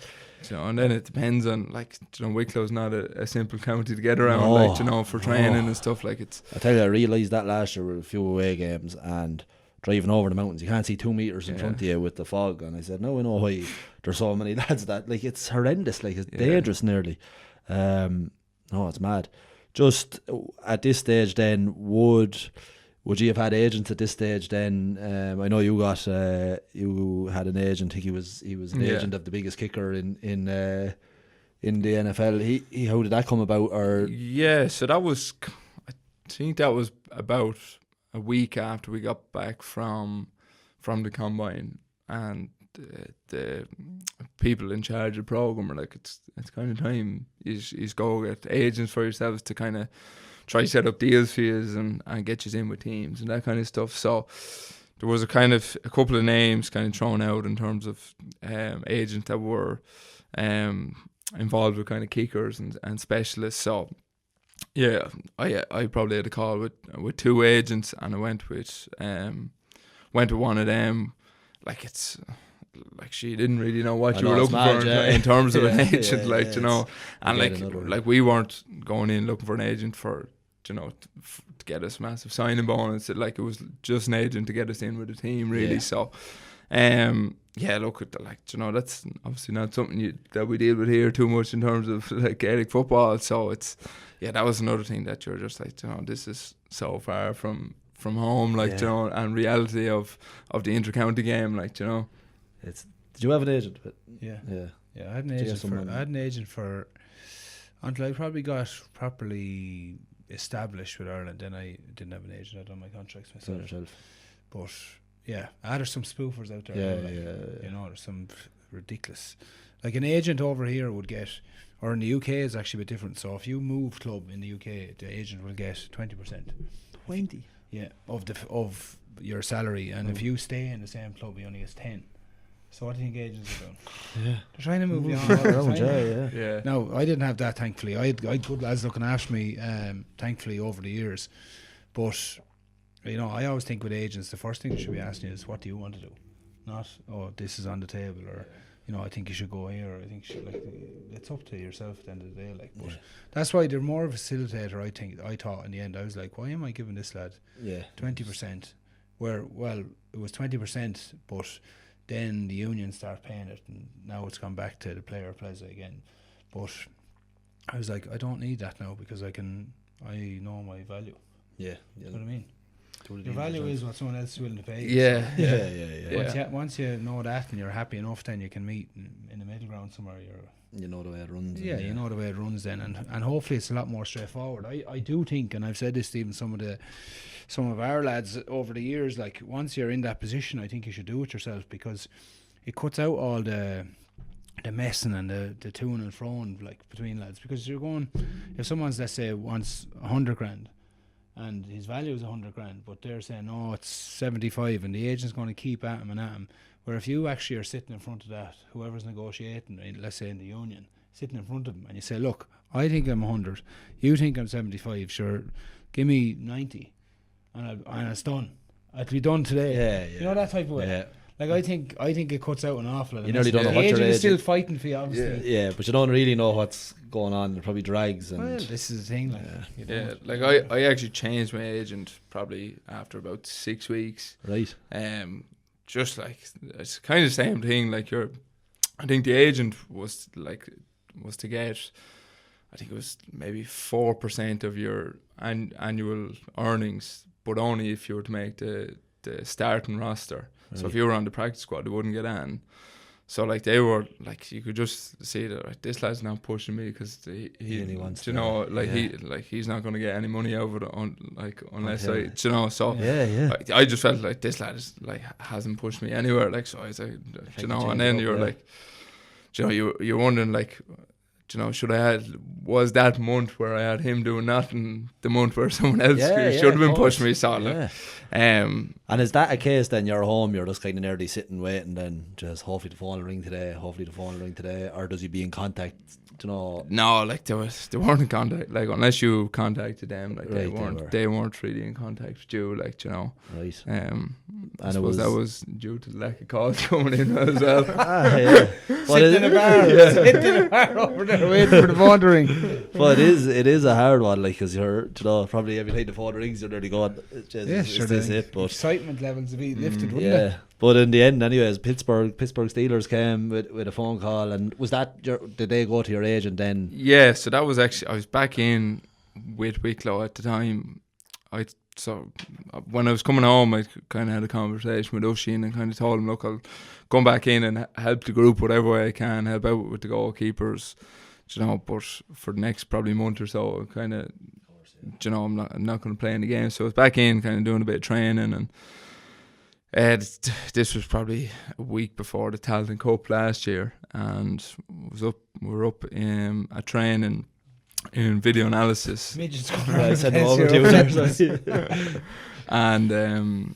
You know, and then it depends on, like, you know, Wicklow's not a simple county to get around, like, you know, for training and stuff. Like, it's. I tell you, I realised that last year with a few away games and driving over the mountains, you can't see 2 meters in front of you with the fog. And I said, no, I know why there's so many lads that, like, it's horrendous. Like, it's dangerous nearly. No, it's mad. Just at this stage, then would you have had agents at this stage then? I know you had an agent. I think he was an agent of the biggest kicker in the NFL. How did that come about? Or so that was, I think that was about a week after we got back from the combine, and the people in charge of the program were like, it's kind of time you go get agents for yourselves to kind of try set up deals for you and get you in with teams and that kind of stuff. So there was a couple of names kind of thrown out in terms of agents that were involved with kind of kickers and specialists. So yeah, I probably had a call with 2 agents, and I went with one of them. Like, it's like she didn't really know what you were looking for in terms of an agent, like, you know, and like we weren't going in looking for an agent for, you know, to get us massive signing bonus. Like, it was just an agent to get us in with the team, really. So look at like, you know, that's obviously not something that we deal with here too much in terms of like Gaelic football. So it's that was another thing that you're just like, you know, this is so far from home, like, you know, and reality of the inter-county game, like, you know. Did you have an agent? Yeah, I had an agent for until I probably got properly established with Ireland. Then I didn't have an agent. I'd done my contracts myself. But there's some spoofers out there. You know, there's some ridiculous. Like, an agent over here would get, or in the UK is actually a bit different. So if you move club in the UK, the agent will get 20%. 20. Yeah, of your salary, and if you stay in the same club, he only gets 10. So what do you think agents are doing? Yeah, they're trying to move you on. Yeah. No, I didn't have that, thankfully. I had good lads looking after me, thankfully, over the years. But, you know, I always think with agents, the first thing you should be asking is, what do you want to do? Not, oh, this is on the table, or, you know, I think you should go here, or I think you should, like, it's up to yourself at the end of the day. Like, but that's why they're more of a facilitator. I thought in the end, I was like, why am I giving this lad 20%? Where, well, it was 20%, but then the union start paying it, and now it's gone back to the player plaza again. But I was like, I don't need that now, because I know my value. Yeah, you know what I mean. Your value is what someone else is willing to pay. Yeah. Once you know that and you're happy enough, then you can meet in the middle ground somewhere. You know the way it runs. Yeah, you know the way it runs then, and hopefully it's a lot more straightforward. I do think, and I've said this to even some of our lads over the years, like, once you're in that position, I think you should do it yourself, because it cuts out all the messing and the to-ing and fro-ing, like, between lads. Because you're going, if someone's, let's say, wants 100 grand and his value is 100 grand, but they're saying, oh, it's 75, and the agent's going to keep at him and at him. Where if you actually are sitting in front of that, whoever's negotiating, let's say in the union, sitting in front of them, and you say, look, I think I'm 100, you think I'm 75, sure, give me 90, and it's done. It'll be done today. Yeah. You know, that type of way. Yeah. Like, I think it cuts out an awful lot. You nearly don't know what your agent is still fighting for you, obviously. Yeah, but you don't really know what's going on. It probably drags. And well, this is the thing. Like, like I actually changed my agent probably after about 6 weeks. Right. Just like, it's kind of the same thing. Like, I think the agent was to get, I think it was maybe 4% of your annual earnings, but only if you were to make the starting roster. Right. So if you were on the practice squad, they wouldn't get on. So, like, they were, like, you could just see that, like, this lad's not pushing me because he really wants to, you know, like, he's not going to get any money out of it unless you know. So like, I just felt like this lad is, like, hasn't pushed me anywhere. Like, so I was like, you know, and then you're like, you know, you're wondering, like, you know, was that month where I had him doing nothing the month where someone else should have been pushing me? So, Um, And is that a case then you're home, you're just kind of nearly sitting waiting, then just hopefully the phone will ring today, or does he be in contact, you know? No, like they weren't in contact. Like unless you contacted them, like Right, they weren't really in contact with you. Like you know, Right. I suppose that was due to the lack of calls coming in as well. Yeah. Sitting in a bar, sitting in a bar over there waiting for the phone to ring. But it is a hard one, like, because you're, you know, probably every time the phone rings, you're nearly going, is this it? But Excitement levels would be lifted, wouldn't yeah. it? But in the end, anyways, Pittsburgh Steelers came with a phone call, and was that did they go to your agent then? Yeah, so that was actually, I was back in with Wicklow at the time. So when I was coming home, I kind of had a conversation with Oisin and kind of told him, look, I'll come back in and help the group whatever way I can, help out with the goalkeepers, you know, but for the next probably month or so, kind of, you know, I'm not going to play in the game. So I was back in kind of doing a bit of training, and this was probably a week before the Talton Cup last year, and we were up in a training in video analysis. Midgets I sent them over to you. And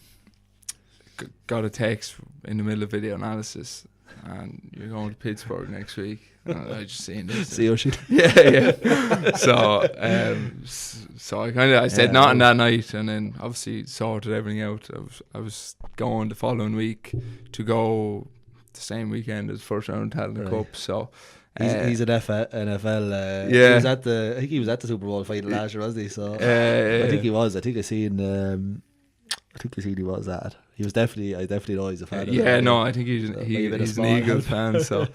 got a text in the middle of video analysis, and you're going to Pittsburgh next week. And I just seen this. See Oisin. Yeah. So I said nothing that night, and then obviously sorted everything out. I was going the following week to go the same weekend as first round Talton Cup. So. He's an NFL. Yeah. He was at I think he was at the Super Bowl final last year, wasn't he? So I think he was. I think I seen he was at. He was definitely. I definitely know he's a fan. Yeah, of no, I think he's an Eagles fan. So,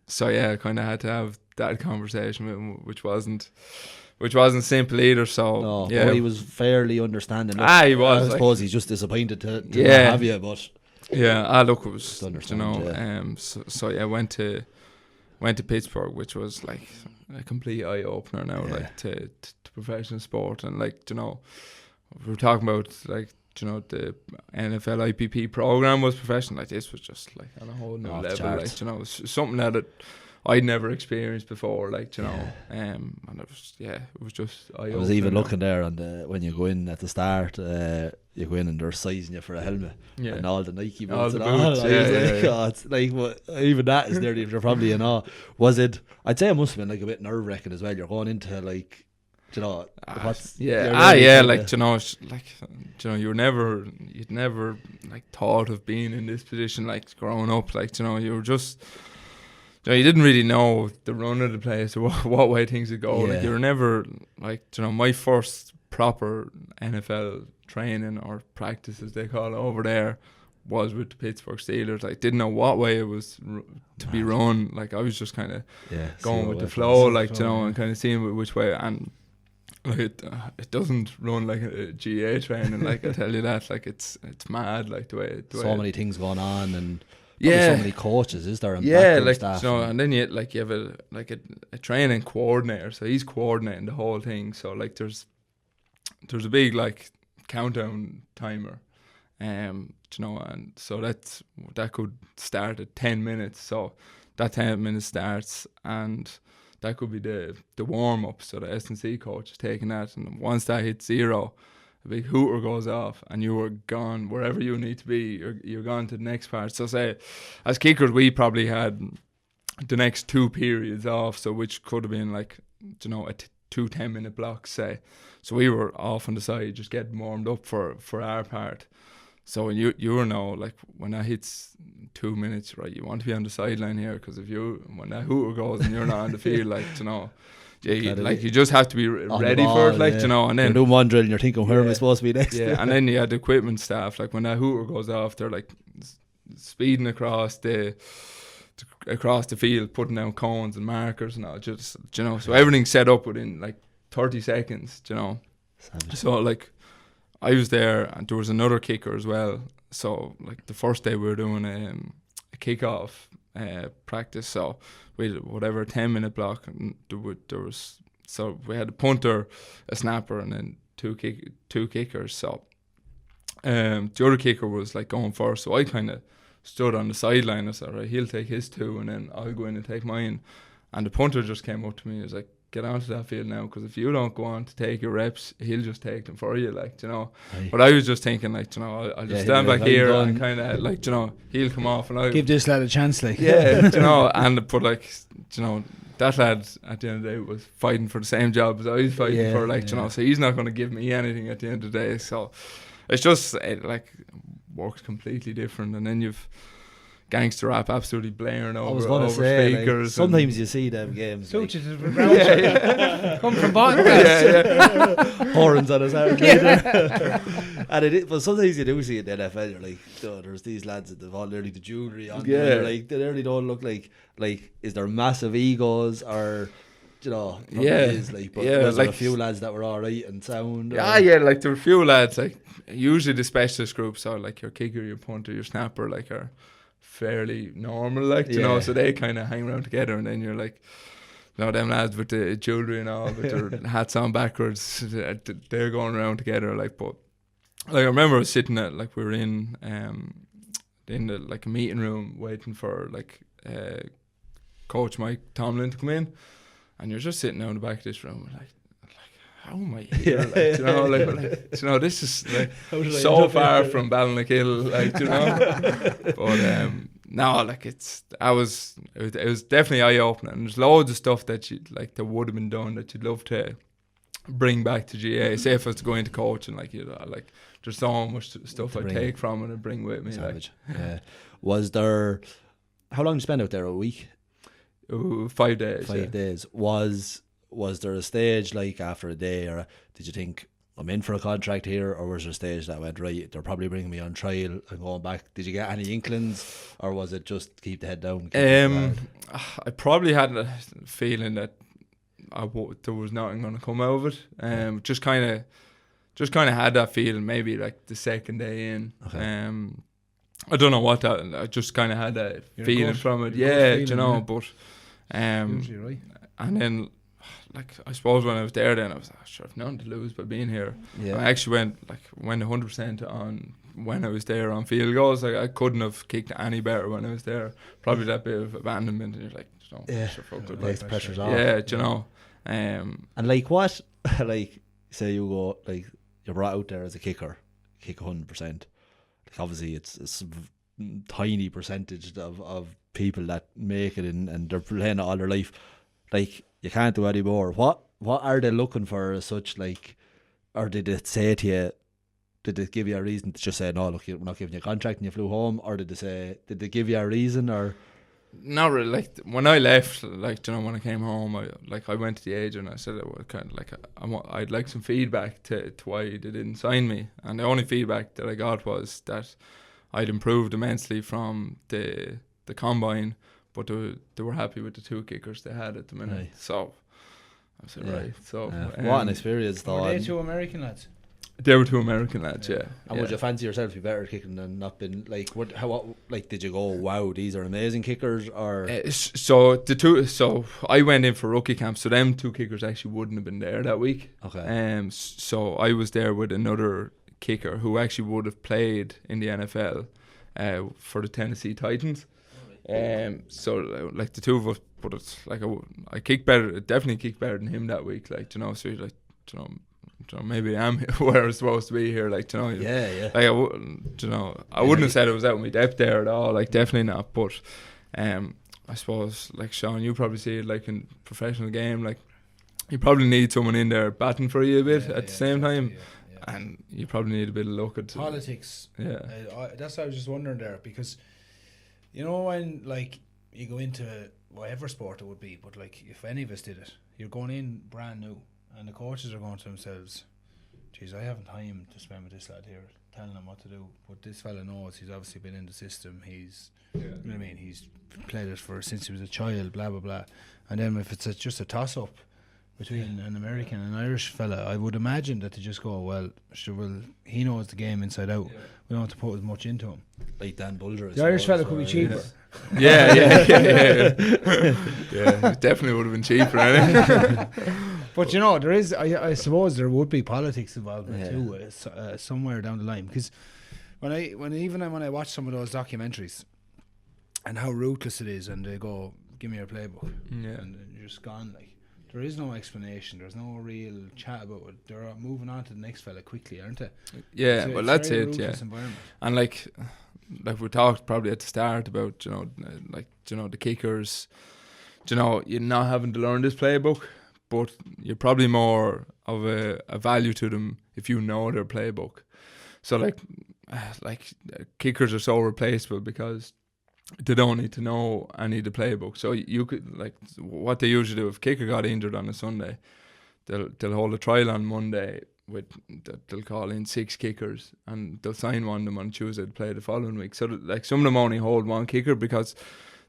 so yeah, I kind of had to have that conversation with him, which wasn't simple either. So no, yeah, but he was fairly understanding. Look, he was. I suppose he's just disappointed to not Yeah. have you, but yeah, look, it was, you understand, know, yeah. So yeah, went to Pittsburgh, which was like a complete eye opener now, like to professional sport. And like, you know, we were talking about, like, you know, the NFL IPP program was professional. Like, this was just like on a whole new level. Like, you know, it's something that I'd never experienced before. Like, you know, and it was just eye opener. I was even looking there on when you go in at the start. You go in and they're sizing you for a helmet, and all the Nike boots and all. Boots, Oh, it's like even that is nearly. You're probably Was it? I'd say it must have been like a bit nerve wracking as well. You're going into like, you know, like, you know, it's like, you know, you'd never like thought of being in this position, like growing up, like, you know, you were just. You know, you didn't really know the run of the place or what way things would go. Like, you were never, like, you know, my first proper NFL training or practice, as they call it over there, was with the Pittsburgh Steelers. Like, didn't know what way it was to be run. Like, I was just kind of going with the flow, like, you know, and kind of seeing which way. And like, it doesn't run like a GA training. Like, I tell you that. Like, it's mad. Like the way many things going on, and so many coaches, is there? And like, staff, you know, and then you have a training coordinator, so he's coordinating the whole thing. So like there's a big like countdown timer, you know, and so that could start at 10 minutes. So that 10 minutes starts, and that could be the warm up. So the S&C coach is taking that, and once that hits 0, a big hooter goes off, and you are gone wherever you need to be. You're gone to the next part. So say, as kickers, we probably had the next 2 periods off, so which could have been like, you know, two 10-minute blocks, say. So we were off on the side, just getting warmed up for our part. So when you know, like, when that hits 2 minutes, right, you want to be on the sideline here, because when that hooter goes and you're not on the field, like, you know, you just have to be ready for it, like, you know. And then you're doing one drill and you're thinking, where am I supposed to be next? Yeah, and then you had the equipment staff, like when that hooter goes off, they're like speeding across the field, putting down cones and markers and all, just, you know. So everything's set up within like 30 seconds, you know. So like, I was there, and there was another kicker as well. So like the first day we were doing a kickoff practice, so we had whatever 10-minute block, and so we had a punter, a snapper, and then two kickers. So the other kicker was like going first, so I kind of stood on the sideline. I said, right, he'll take his 2, and then I'll go in and take mine. And the punter just came up to me and was like, get onto that field now, because if you don't go on to take your reps, he'll just take them for you, like, you know. Aye. But I was just thinking, like, you know, I'll just stand back here and kind of, like, you know, he'll come off and I'll Give this lad a chance, like. yeah, you know, and but like, you know, that lad at the end of the day was fighting for the same job as I was fighting for, like, you know, so he's not going to give me anything at the end of the day. So it's just like works completely different, and then you've gangster rap absolutely blaring over, I was gonna over say, speakers. like, sometimes you see them games, like, Suits you to the come from bottom. horns on his arm. And but sometimes you do see it in the NFL. You're like, oh, there's these lads that have all nearly the jewellery on. Yeah. They're like, they nearly don't look like is there massive egos, or, you know, probably is, like, but was there like a few lads that were alright and sound? Yeah, yeah, like there were a few lads, like usually the specialist groups are like your kicker, your punter, your snapper, like are fairly normal, like, you know, so they kind of hang around together, and then you're like, you know, them lads with the jewellery and all, with their hats on backwards, they're going around together, like. But like, I remember I was sitting at, like, we were in the, like, a meeting room waiting for, like, Coach Mike Tomlin to come in, and you're just sitting down in the back of this room, like how am I here? Like, you know, like, you know, this is like so far from Ballinackill, like, you know. But no, like, it was definitely eye opening. There's loads of stuff that that would have been done that you'd love to bring back to GA. Say if I was to go into coaching, like, you know, like, there's so much stuff I take from it and bring with me. Savage. Like. Yeah. Was there? How long did you spend out there? A week? 5 days. 5 days. Was there a stage, like, after a day, or did you think, I'm in for a contract here, or was there a stage that went, right, they're probably bringing me on trial and going back? Did you get any inklings, or was it just keep the head down? I probably had a feeling that there was nothing going to come out of it. Just kind of had that feeling, maybe like the second day in. Okay. I don't know what that. I just kind of had that feeling from it. Yeah, you know, but usually right. And then, like, I suppose when I was there, then I was like, sure, I've nothing to lose by being here. Yeah. I actually went 100% on when I was there on field goals. Like, I couldn't have kicked any better when I was there. Probably that bit of abandonment, and you're like, you know, sure, fuck it, like, pressure's off. Yeah, you know. And like, what, like, say you go, like, you're brought out there as a kicker, kick 100%. Like, obviously it's a tiny percentage of people that make it, and they're playing it all their life. Like, you can't do any more. What are they looking for as such, like, or did it say to you, did they give you a reason to just say, no, look, we're not giving you a contract and you flew home, or did they give you a reason, or? Not really. Like, when I left, like, you know, when I came home, I went to the agent and I said, well, kind of like, I'd like some feedback to why they didn't sign me, and the only feedback that I got was that I'd improved immensely from the combine, but they were happy with the 2 kickers they had at the minute. Right. So I said, right. So what an experience, though. Were they 2 American lads? They were 2 American lads, yeah. And would you fancy yourself to be better at kicking than not been, like, like, did you go, wow, these are amazing kickers, or? So I went in for rookie camp, so them 2 kickers actually wouldn't have been there that week. Okay. So I was there with another kicker who actually would have played in the NFL for the Tennessee Titans. So like, the 2 of us, but it's like, I kicked better, definitely kicked better than him that week, like, you know. So you're like, you know, maybe I'm where I'm supposed to be here, like, you know. Yeah. Like, I wouldn't have said it was out of my depth there at all, like, definitely not. But I suppose, like, Sean, you probably see it, like, in professional game, like, you probably need someone in there batting for you a bit at the same time. Yeah. And you probably need a bit of luck at politics. Yeah. That's what I was just wondering there, because, you know, when, like, you go into whatever sport it would be, but, like, if any of us did it, you're going in brand new, and the coaches are going to themselves, geez, I haven't time to spend with this lad here, telling him what to do. But this fella knows, he's obviously been in the system. He's, you know what I mean, he's played it since he was a child, blah, blah, blah. And then if it's just a toss-up between an American and an Irish fella, I would imagine that they just go, well, sure, he knows the game inside out. We don't have to put as much into him. Like Dan Bulger. The Irish fella could be cheaper. Yeah. Yeah, it definitely would have been cheaper, eh? But, you know, there is, I suppose there would be politics involved in it too, somewhere down the line. Because when I watch some of those documentaries and how ruthless it is, and they go, give me your playbook, and you're just gone, like, there is no explanation. There's no real chat about it. They're moving on to the next fella quickly, aren't they? Yeah, It's well, a that's very it. Yeah, ruthless environment. and like we talked probably at the start about the kickers. You're not having to learn this playbook, but you're probably more of a value to them if you know their playbook. So like kickers are so replaceable because they don't need to know any of the playbook. So you could, like, what they usually do if a kicker got injured on a Sunday, they'll hold a trial on Monday they'll call in 6 kickers and they'll sign one of them on Tuesday to play the following week. So like some of them only hold one kicker because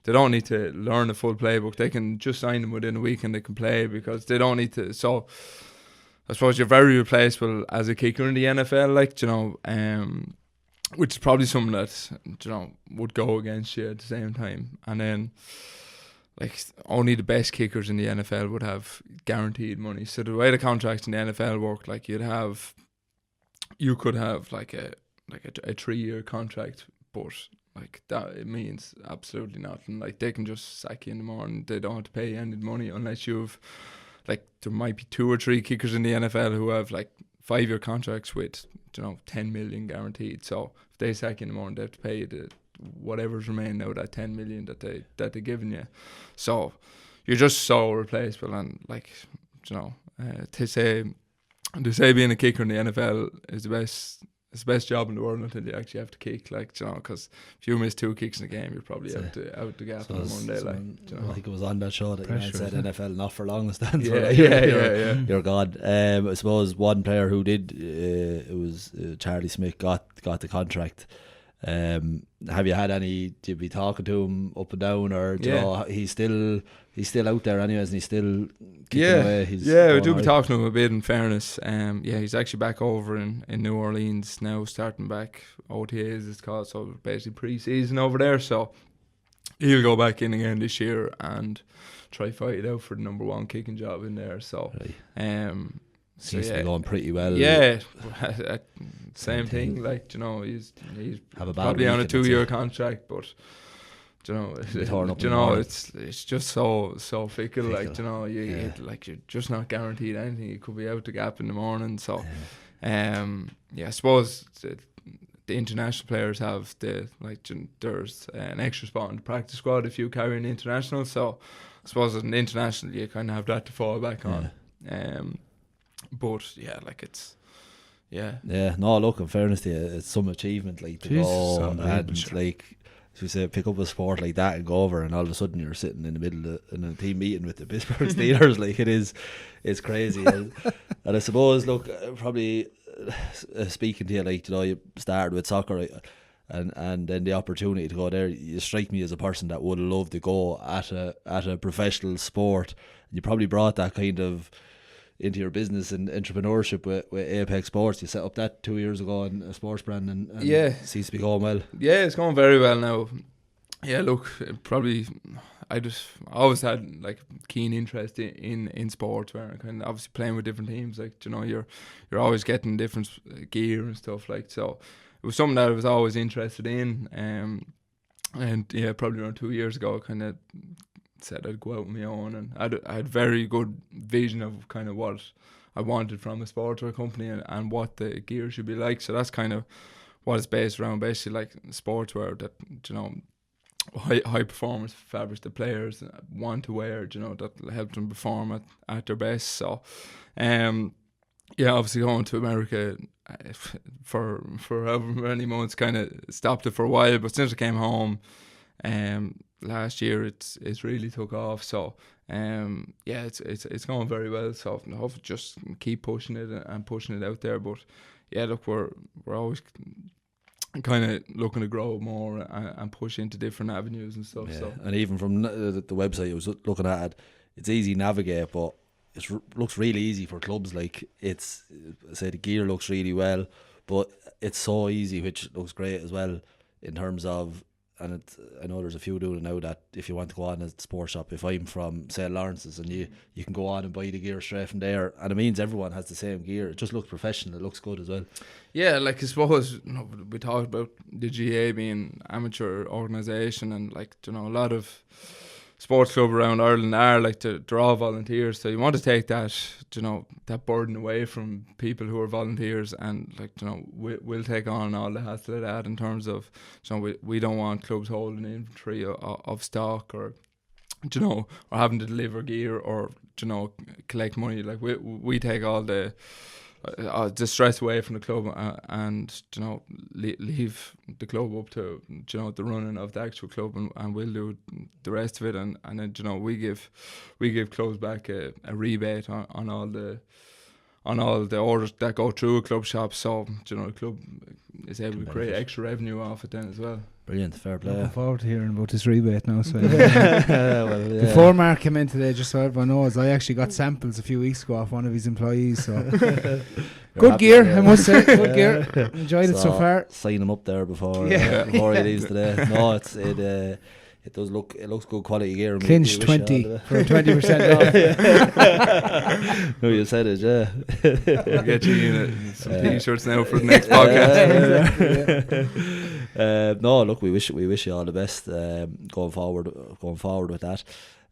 they don't need to learn the full playbook. They can just sign them within a week and they can play because they don't need to. So I suppose you're very replaceable as a kicker in the NFL, which is probably something that would go against you at the same time. And then like only the best kickers in the NFL would have guaranteed money. So the way the contracts in the NFL work, like you could have like a 3-year contract, but like that it means absolutely nothing. Like they can just sack you in the morning. They don't have to pay you any money unless you've, like, there might be 2 or 3 kickers in the NFL who have like 5-year contracts with 10 million guaranteed. So if they sack you in the morning, they have to pay you whatever's remaining out of that 10 million that they're giving you. So you're just so replaceable. And like they say being a kicker in the NFL is the best job in the world until you actually have to kick, because if you miss 2 kicks in a game, you're probably out the gap on Monday. I think it was on that show that you said NFL not for long stands. Yeah. You're God. I suppose one player who did, it was Charlie Smith got the contract. Have you had any? Do you be talking to him up and down, or do you know he's still out there anyways, and he's still kicking away? We do be talking to him a bit. In fairness, he's actually back over in New Orleans now, starting back OTAs it's called, so basically pre-season over there. So he'll go back in again this year and try fight it out for the number 1 kicking job in there. So seems to be going pretty well. Yeah, same thing. Like he's probably on a 2-year contract, but it's just so fickle. Like you're just not guaranteed anything. You could be out the gap in the morning. So I suppose the international players have there's an extra spot in the practice squad if you carry an international. So I suppose as an international you kind of have that to fall back on. But no, look, in fairness to you, it's some achievement, like, to go and like, as we say, pick up a sport like that and go over, and all of a sudden you're sitting in the middle in a team meeting with the Pittsburgh Steelers. Like, it's crazy. and I suppose, look, probably speaking to you, like, you started with soccer, and then the opportunity to go there, you strike me as a person that would love to go at a professional sport. You probably brought that kind of into your business and entrepreneurship with APEC Sports. You set up that 2 years ago in a sports brand, and it seems to be going well. Yeah, it's going very well now. Yeah, look, probably I always had like keen interest in sports, where I kind of obviously playing with different teams. Like, you're always getting different gear and stuff, like, so it was something that I was always interested in. And yeah, probably around 2 years ago, I kind of said I'd go out on my own, and I had very good vision of kind of what I wanted from a sportswear company and what the gear should be like. So that's kind of what it's based around, basically, like sportswear that high performance fabrics the players want to wear, that help them perform at their best. So obviously going to America for however many months kind of stopped it for a while, but since I came home last year, it's really took off. So it's going very well. So I hope just keep pushing it and pushing it out there. But yeah, look, we're always kind of looking to grow more and push into different avenues and stuff. Yeah. So, and even from the website I was looking at, it's easy to navigate, but it looks really easy for clubs. Like, the gear looks really well, but it's so easy, which looks great as well in terms of. And I know there's a few doing it now that if you want to go on a sports shop, if I'm from St. Lawrence's, and you can go on and buy the gear straight from there, and it means everyone has the same gear. It just looks professional. It looks good as well. Yeah, like, I suppose we talked about the GA being amateur organisation, and like, a lot of sports club around Ireland are like they're all volunteers, so you want to take that, you know, that burden away from people who are volunteers, and like, you know, we'll take on all the hassle of that in terms of, you know, we don't want clubs holding inventory of stock, or, you know, or having to deliver gear, or, you know, collect money. Like we take all the stress away from the club, and, you know, leave the club up to, you know, the running of the actual club, and we'll do the rest of it, and then, you know, we give clubs back a rebate on all the orders that go through a club shop, so, you know, the club is able to create extra revenue off it then as well. Brilliant, fair play. Looking forward to hearing about this rebate now. So Well, yeah. before Mark came in today, just so everyone knows, I actually got samples a few weeks ago off one of his employees. So good happy, gear, yeah. I must say, good gear. Enjoyed it so far. Sign him up there before Yeah. before he leaves today. No, it does look, it looks good quality gear. and we Clinched wish you all 20 the for 20% off. No, you said it, yeah. We'll get you in some t-shirts now for the next podcast. No, look, we wish you all the best going forward with that.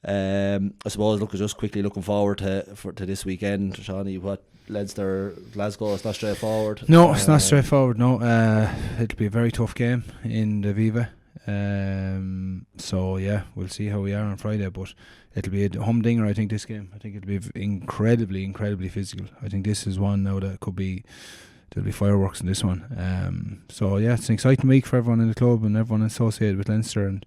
I suppose, look, just quickly looking forward to this weekend, Shawnee. What, Leinster, Glasgow? It's not straightforward. No, it's not straightforward. No, it'll be a very tough game in the Viva. So yeah, we'll see how we are on Friday, but it'll be a humdinger, I think, this game. I think it'll be incredibly physical. I think this is one now that could be, there'll be fireworks in this one. So yeah, it's an exciting week for everyone in the club and everyone associated with Leinster, and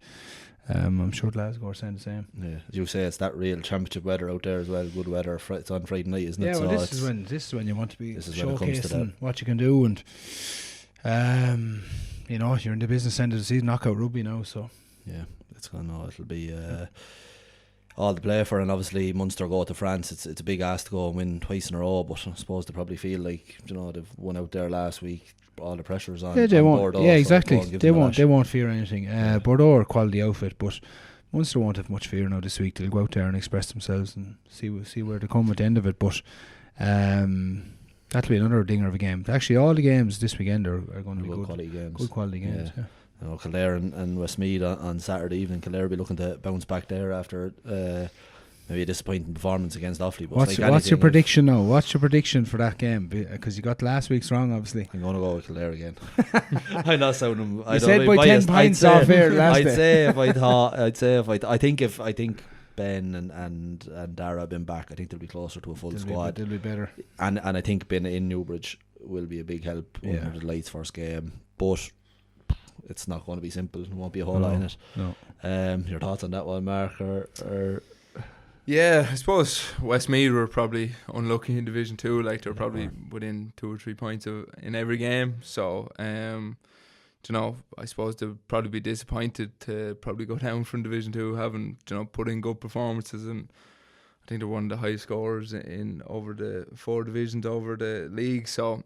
I'm sure Glasgow are saying the same. Yeah, as you say, it's that real championship weather out there as well. Good weather. It's on Friday night, isn't it? Yeah, well, So this is when you want to be this is when it comes to showcasing that. what you can do, and you know, you're in the business end of the season, knockout rugby now, so yeah, it'll be all to play for, and obviously Munster go to France. It's a big ask to go and win twice in a row, but I suppose they probably feel like, you know, they've won out there last week. All the pressure's on. yeah, they on won't. Bordeaux, Yeah, so exactly. go and give They them a won't. lash. They won't fear anything. Bordeaux are a quality outfit, but Munster won't have much fear now this week. They'll go out there and express themselves and see where they come at the end of it. But that'll be another dinger of a game. Actually, all the games this weekend are going to be Good good quality games. Good quality games. Yeah. You know, Kildare and Westmeath on Saturday evening. Kildare will be looking to bounce back there after maybe a disappointing performance against Offaly. But What's your prediction now? What's your prediction for that game? Because you got last week's wrong, obviously. I'm going to go with Kildare again. I'm not sounding. You said by 10 points off here last day. I think Ben and Dara have been back. I think they'll be closer to a full squad. They'll be better. And I think being in Newbridge will be a big help under the lights first game. But it's not going to be simple. There won't be a whole lot in it. No. Your thoughts on that one, Mark? Or Yeah, I suppose Westmeath were probably unlucky in Division 2. Like, they're probably within 2 or 3 points in every game. So, you know, I suppose they'll probably be disappointed to probably go down from Division 2, having, you know, put in good performances. And I think they're one of the highest scorers in over the 4 divisions over the league. So,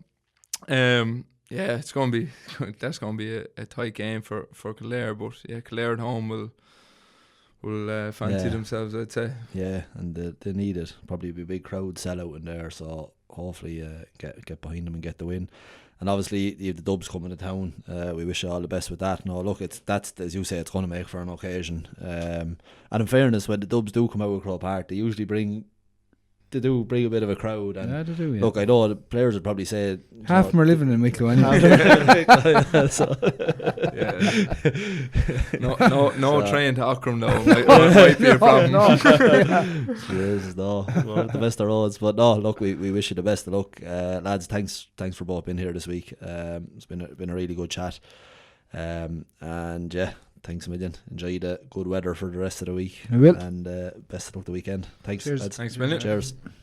yeah, it's going to be that's going to be a tight game for Kildare. But yeah, Kildare at home will fancy themselves, I'd say. Yeah, and they need it. Probably be a big crowd sellout in there, so hopefully get behind them and get the win. And obviously, you have the Dubs coming to town. We wish you all the best with that. No, look, that's as you say, it's going to make for an occasion. And in fairness, when the Dubs do come out with Croke Park, they usually bring a bit of a crowd. And yeah, they do. Yeah. Look, I know the players would probably say half of them are living in Wicklow anyway. No train to Ockram though. Might be a problem. Jesus, no. Well, the best of roads, but no. Look, we wish you the best of luck, lads. Thanks for both being here this week. It's been a really good chat. And yeah, thanks a million. Enjoy the good weather for the rest of the week. I will. And best of luck the weekend. Thanks. Cheers. Lads. Thanks a million. Cheers.